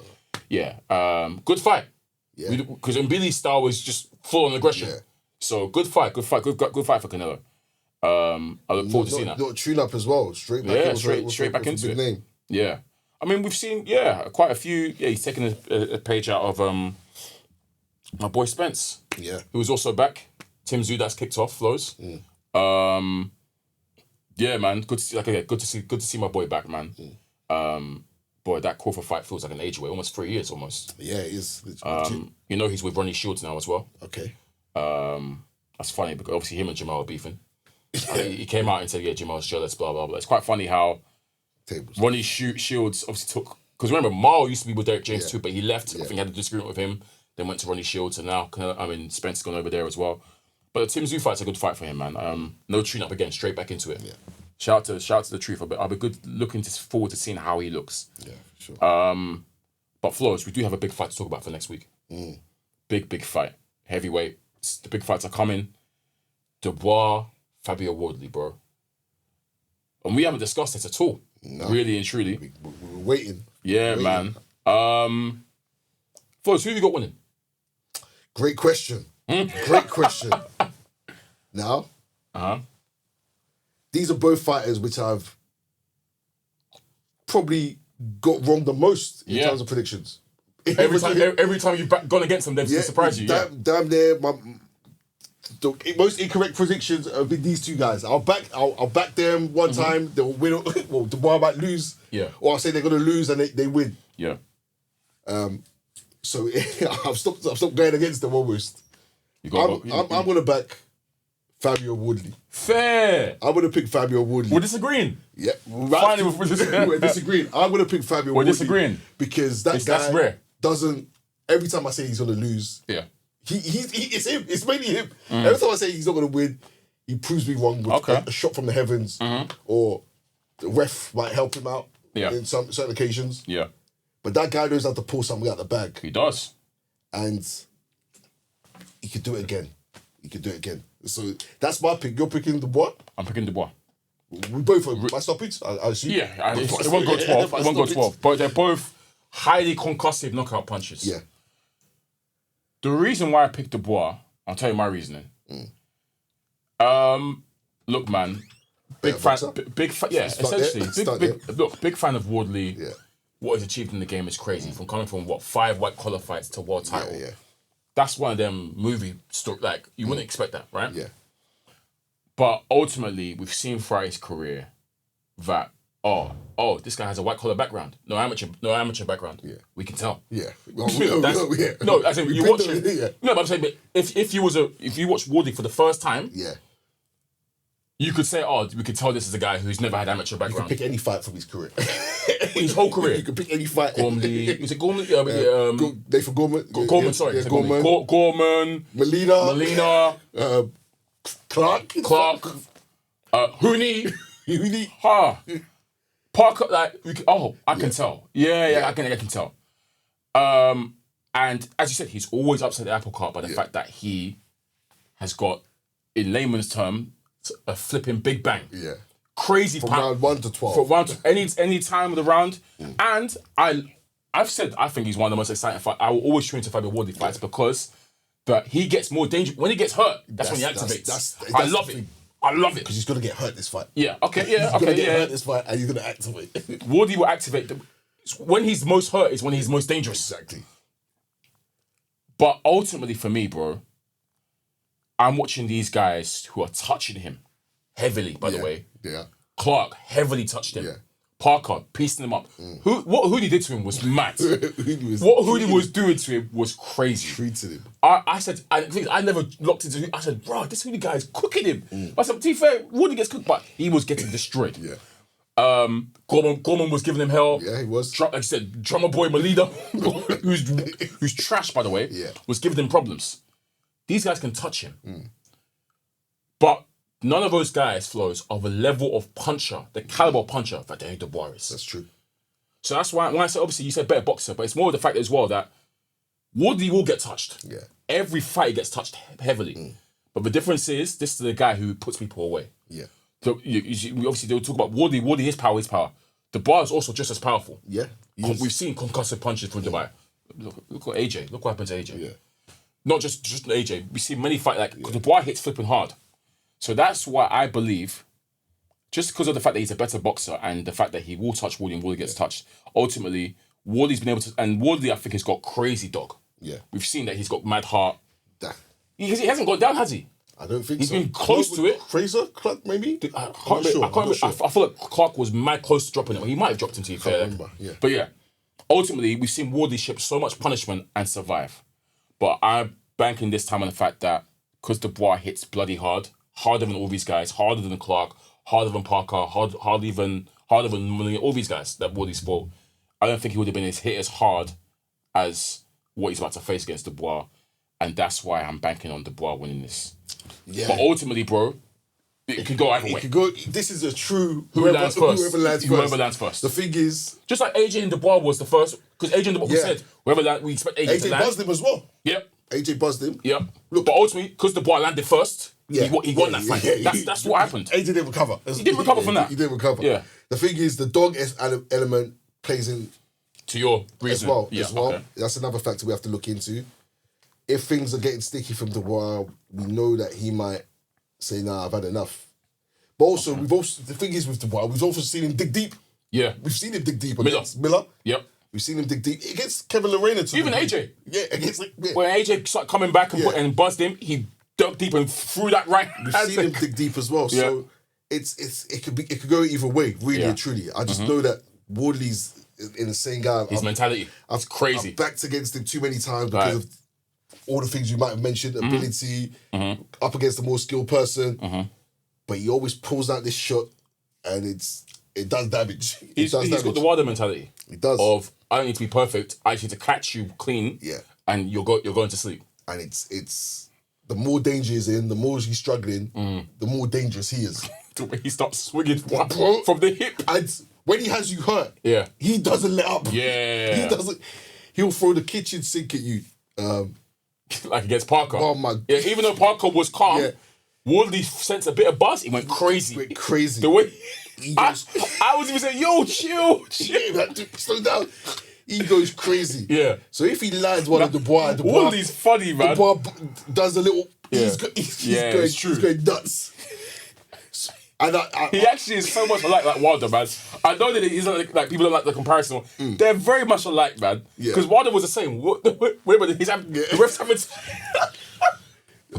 Yeah. Good fight. Yeah. Because Billy's style was just full on aggression. Yeah. So good fight for Canelo. I look forward to seeing that. Tune up as well. Straight back into it. Yeah. I mean, we've seen, quite a few. Yeah, he's taken a page out of my boy Spence. Yeah. Who was also back. Tim Zudas kicked off, Flowz. Yeah, man. Good to see my boy back, man. Boy, that Crawford fight feels like an age away, almost 3 years almost. Yeah, it is. You know he's with Ronnie Shields now as well. Okay. That's funny because obviously him and Jamal are beefing. He came out and said, yeah, Jamal's jealous, blah, blah, blah. It's quite funny how Ronnie Shields obviously took... Because remember, Marl used to be with Derek James too, but he left. I think he had a disagreement with him. Then went to Ronnie Shields, and now, Spencer's gone over there as well. But the Tim Tszyu fight's a good fight for him, man. No tune up again, straight back into it. Yeah. Shout out to the truth. I'll be good looking forward to seeing how he looks. Yeah, for sure. But Flowz, we do have a big fight to talk about for next week. Big fight. Heavyweight. The big fights are coming. Dubois, Fabio Wardley, bro. And we haven't discussed this at all. No. Really and truly. We're waiting. Yeah, man. Flowz, who have you got winning? Great question. Great question. Now, these are both fighters which I've probably got wrong the most in terms of predictions. Every time you've gone against them, they've surprised you. Damn near the most incorrect predictions have been these two guys. I'll back them one time. They'll win. Well, Dubois might lose. Yeah. Or I'll say they're gonna lose and they win. Yeah. So I've stopped going against them almost. I'm gonna back Fabio Wardley. Fair. I'm gonna pick Fabio Wardley. We're disagreeing. Yeah. Finally, we're disagreeing. I'm gonna pick Fabio Wardley. We're disagreeing. Because that guy that's rare. doesn't. Every time I say he's gonna lose, it's him. It's mainly him. Every time I say he's not gonna win, he proves me wrong with a shot from the heavens, or the ref might help him out in certain occasions. Yeah. But that guy knows how to pull something out the bag. He does. And he could do it again. So that's my pick. You're picking Dubois? I'm picking Dubois. We both are by stoppage, I assume? Yeah, it won't go 12. It won't go 12. But they're both highly concussive knockout punches. Yeah. The reason why I picked Dubois, I'll tell you my reasoning. Look, man. Big fan. Essentially. Big fan of Wardley. Yeah. What he's achieved in the game is crazy. From coming from 5 white collar fights to world title. Yeah. That's one of them movie story. Like you wouldn't expect that, right? Yeah. But ultimately, we've seen throughout his career that this guy has a white collar background, no amateur background. Yeah. We can tell. Yeah. No, I think you watch it. Yeah. No, but I'm saying, but if you watch Wardley for the first time, you could say, we could tell this is a guy who's never had amateur background. You can pick any fight from his career. His whole career. You can pick any fight. Gormley. Was it Gormley? Nathan Gorman. Gorman, sorry. Yeah, Gorman. Gorman. Melina. Clark. Hooney. Parker, I can tell. Yeah. I can tell. And as you said, he's always upset the apple cart by the fact that he has got, in layman's term, a flipping big bang. Yeah. Crazy from round 1 to 12. From round to any time of the round. And I've said I think he's one of the most exciting fights. I will always tune into Fabio Wardley fights because he gets more dangerous. When he gets hurt, that's when he activates. I love it. I love it. Because he's going to get hurt this fight. Yeah, okay, yeah. He's going to get hurt this fight and he's going to activate. Wardley will activate. When he's most hurt is when he's most dangerous. Exactly. But ultimately for me, bro, I'm watching these guys who are touching him heavily, by the way. Yeah. Clark heavily touched him. Yeah. Parker piecing him up. What Hoodie did to him was mad. What Hoodie was doing to him was crazy. Treated him. I never locked into him. I said, bro, this Hoodie guy is cooking him. I said, to be fair, Woody gets cooked, but he was getting destroyed. Yeah. Gorman was giving him hell. Yeah, he was. Like I said, drummer boy Melida, who's trash, by the way, was giving him problems. These guys can touch him. But none of those guys, Flowz, are the level of puncher, the caliber of puncher that Danny Dubois is. That's true. So that's why, when I say, obviously, you said better boxer, but it's more the fact as well that Wardley will get touched. Yeah. Every fight he gets touched heavily. But the difference is, this is the guy who puts people away. Yeah. So obviously, they'll talk about Wardley. Wardley, his power. Dubois is also just as powerful. Yeah. We've seen concussive punches from Dubois. Look at AJ. Look what happened to AJ. Yeah. Not just AJ. We see many fights, Dubois hits flipping hard. So that's why I believe just because of the fact that he's a better boxer and the fact that he will touch Wardley and Wardley gets touched, ultimately, Wardley's been able to... And Wardley, I think, has got crazy dog. Yeah. We've seen that he's got mad heart. That. He hasn't gone down, has he? I don't think He's so. been close to it. Fraser, Clark, maybe? I can't remember. I feel like Clark was mad close to dropping him. He might have dropped him, to be fair. Remember, yeah. But yeah, ultimately, we've seen Wardley ship so much punishment and survive. But I'm banking this time on the fact that because Dubois hits bloody hard, harder than all these guys, harder than Clark, harder than Parker, harder than all these guys that Wardley's fought, I don't think he would have been hit as hard as what he's about to face against Dubois. And that's why I'm banking on Dubois winning this. Yeah. But ultimately, bro, it could go either way. It could go. This is a true whoever lands first. Whoever lands first. The thing is, just like AJ and Dubois was the first, because AJ and Dubois said we expect AJ to land. AJ buzzed him as well. Yep. AJ buzzed him. Yep. Look, but ultimately, because Dubois landed first, he won that fight. That's what happened. AJ didn't recover. He didn't recover from that. He didn't recover. Yeah. The thing is, the dog element plays in to your reason as well. Yeah, okay. That's another factor we have to look into. If things are getting sticky from Dubois, we know that he might say, "Nah, I've had enough." But also, the thing is with Dubois, we've also seen him dig deep. Yeah, we've seen him dig deep against Miller. Yep, we've seen him dig deep against Kevin Lorena too. Even AJ. Yeah, against when AJ started coming back and buzzed him, he dug deep and threw that right. We've seen him dig deep as well. So it could go either way, really and truly. I just know that Wardley's in the same guy. His mentality. It's crazy. I've backed against him too many times because of all the things you might have mentioned, ability, up against a more skilled person. But he always pulls out this shot and it does damage. He's got the Wilder mentality. He does. Of, I don't need to be perfect, I just need to catch you clean and you're going to sleep. And it's the more danger he's in, the more he's struggling, the more dangerous he is. The way he starts swinging from the hip. And when he has you hurt, he doesn't let up. Yeah. He doesn't. He'll throw the kitchen sink at you. Like against Parker. Oh my! Yeah, even though Parker was calm, Wardley sensed a bit of buzz. He went crazy. The way I was even saying, "Yo, chill." Slow down. He goes crazy. Yeah. So if he lands one of Dubois, Wardley's funny, man. Dubois does a little. He's going nuts. And he actually is so much alike like Wilder, man. I know that he's like people don't like the comparison. They're very much alike, man. Because Wilder was the same. Wait, he's having the refs having.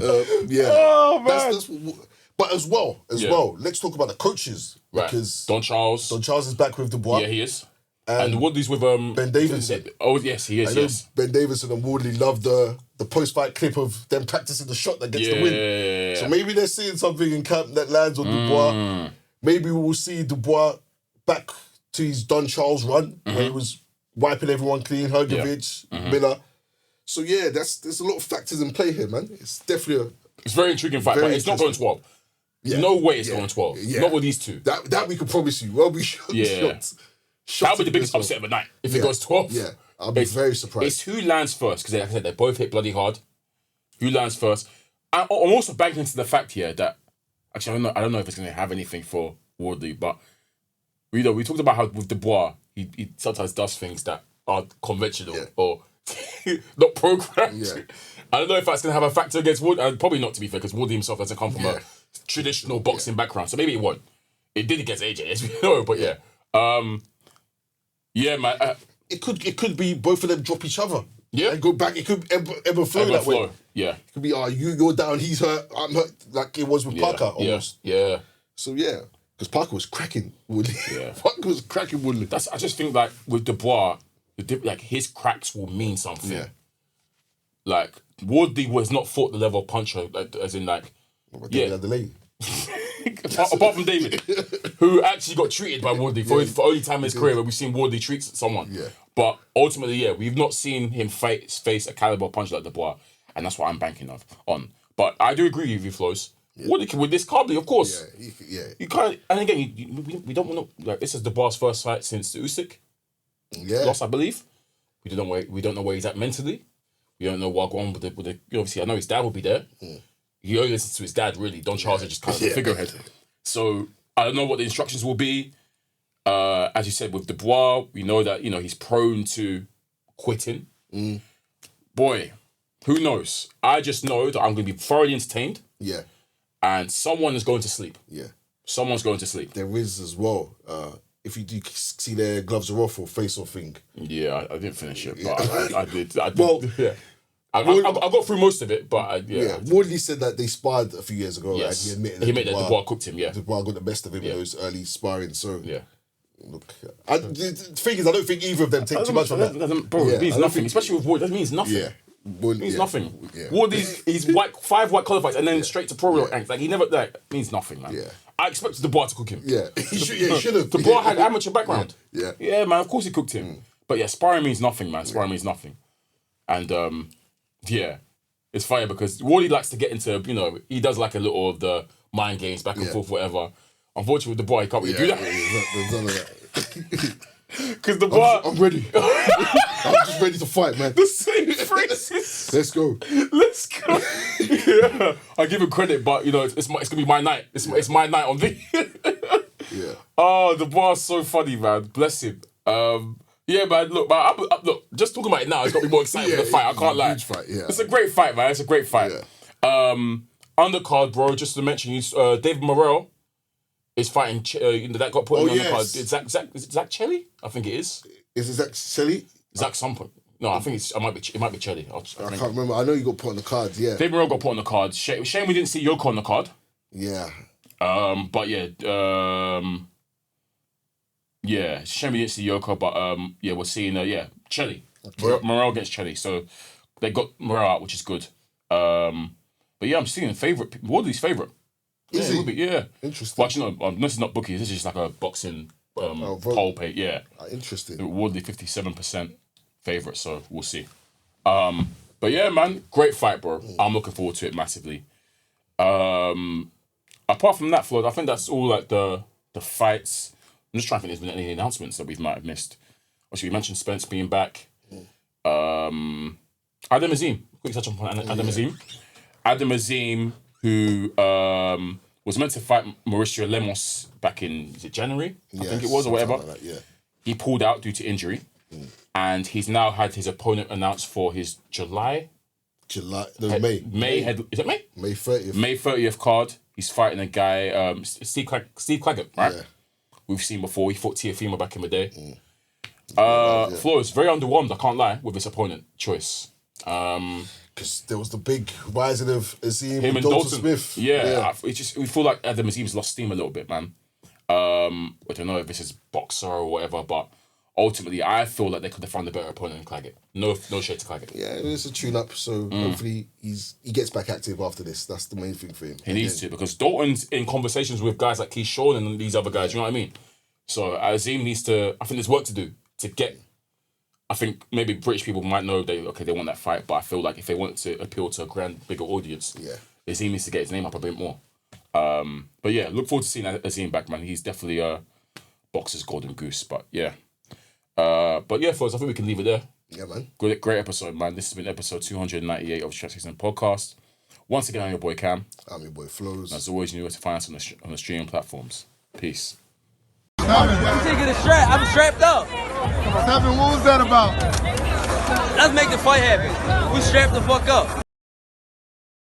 Oh man. But as well, let's talk about the coaches because Don Charles is back with Dubois. Yeah, he is. And Wardley's with Ben Davidson. Oh yes, he is. Yes. Ben Davidson and Wardley love the post-fight clip of them practicing the shot that gets the win. Yeah. So maybe they're seeing something in camp that lands on Dubois. Maybe we will see Dubois back to his Don Charles run where he was wiping everyone clean, Hergovich, Miller. So yeah, there's a lot of factors in play here, man. It's definitely it's a very intriguing fight, but it's not going 12. Yeah. No way it's going 12. Yeah. Not with these two. That we can promise you. Well, we should. Yeah. That'll be the biggest upset of the night if it goes 12. Yeah, I'll be very surprised. It's who lands first, because like I said, they both hit bloody hard. Who lands first? I'm also banking into the fact here that, actually, I don't know if it's going to have anything for Wardley, but we talked about how with Dubois, he sometimes does things that are conventional or not programmed. Yeah. I don't know if that's going to have a factor against Wardley. Probably not, to be fair, because Wardley himself doesn't come from a traditional boxing background, so maybe it won't. It did against AJ, as we know, but yeah. Yeah, man. It could be both of them drop each other. Yeah. And go back. It could ever flow that way. Yeah. It could be, you're down, he's hurt, I'm hurt, like it was with Parker almost. Yeah. So yeah, because Parker was cracking Woodley. Yeah. Parker was cracking Woodley. I just think like with Dubois, like his cracks will mean something. Yeah. Like Wardley was not fought the level of puncher, like, as in like. Apart from David, who actually got treated by Wardley for only time in his career where we've seen Wardley treat someone. Yeah. But ultimately, we've not seen him face a caliber puncher like Dubois, and that's what I'm banking on. But I do agree with you, Flowz. Yeah. Wardley with this Carby, of course. Yeah. You can't, and again, we don't want to. Like, this is Dubois' first fight since the Usyk loss, I believe. We don't know where he's at mentally. We don't know what going on with the. Obviously, I know his dad will be there. He only listens to his dad, really. Don Charles is just kind of the figurehead. So I don't know what the instructions will be. As you said, with Dubois, we know that he's prone to quitting. Boy, who knows? I just know that I'm going to be thoroughly entertained. Yeah. And someone is going to sleep. Yeah. Someone's going to sleep. There is as well. If you do see their gloves are off or face off thing. Yeah, I didn't finish it, but I did. Well, yeah. I got through most of it, but Wardley said that they sparred a few years ago, yes. and he admitted that Dubois cooked him. Yeah, Dubois got the best of him in those early sparring. So yeah. Look, the thing is, I don't think either of them take too much from that. Bro, it means nothing, especially with Wardley. That means nothing. Yeah. It means nothing. Yeah. Wardley's he's 5 white qualifiers and then straight to pro rank. Like he never means nothing, man. Yeah. I expected Dubois to cook him. Yeah, he should have. Dubois had amateur background. Yeah, man. Of course he cooked him. But yeah, sparring means nothing, man. Sparring means nothing. And it's funny because Wardley likes to get into, he does like a little of the mind games back and forth, whatever. Unfortunately, with Dubois, he can't really do that. There's none of that. Because Dubois, I'm ready. I'm just ready to fight, man. The same phrases. Let's go. Yeah, I give him credit, but it's gonna be my night. It's my night on me. Yeah. Oh, Dubois is so funny, man. Bless him. Yeah, man. Look, just talking about it now, it's got me more excited for the fight. I can't lie. Huge fight. Yeah. It's a great fight, man. It's a great fight. Yeah. Undercard, bro. Just to mention, David Morrell is fighting. That got put on the undercard. Is it Zach Chelly? I think it is. Is it Zach Chelly? Zach something. No, I think it might be Chelly. I can't remember. I know you got put on the cards. Yeah. David Morrell got put on the card. Shame we didn't see Yoko on the card. Yeah. But yeah. Yeah, shame we didn't see Yoko, but we're seeing Chelly. Okay. Morrell against Chelly. So they got Morrell out, which is good. But yeah, I'm seeing Wardley's favourite. Is he? Yeah. Interesting. But this is not bookies. This is just like a boxing poll pay. Yeah. Interesting. Wardley 57% favourite, so we'll see. But yeah, man, great fight, bro. I'm looking forward to it massively. Apart from that, Floyd, I think that's all like the fights. I'm just trying to think if there's been any announcements that we might have missed. Obviously, we mentioned Spence being back. Adam Azim. Quick touch on Adam Azim. Adam Azim, who was meant to fight Mauricio Lemos back in, is it January? I think it was, or whatever. Like that, yeah. He pulled out due to injury. And he's now had his opponent announced for his May. Is it May? May 30th. May 30th card. He's fighting a guy, Steve Claggett, right? Yeah. We've seen before. He fought Teofimo back in the day. Flowz, very underwhelmed, I can't lie, with his opponent choice. Because there was the big rising of Azim him and Dalton Smith. Yeah. We feel like Adam Azim's lost steam a little bit, man. I don't know if this is boxer or whatever, but ultimately, I feel like they could have found a better opponent than Claggett. No shade to Claggett. Yeah, it's a tune-up, so hopefully he gets back active after this. That's the main thing for him. He needs to, because Dalton's in conversations with guys like Keyshawn and these other guys, you know what I mean? So Azim needs to, I think there's work to do to get, I think maybe British people might know they want that fight, but I feel like if they want to appeal to a bigger audience, Azim needs to get his name up a bit more. But yeah, look forward to seeing Azim back, man. He's definitely a boxer's golden goose, but yeah. But yeah, folks, I think we can leave it there. Yeah, man. Great episode, man. This has been episode 298 of the SZN Podcast. Once again, I'm your boy Kam. I'm your boy Flowz. As always, you know where to find us on the streaming platforms. Peace. You get a strap. I'm strapped up. 7, what was that about? Let's make the fight happen. We strapped the fuck up.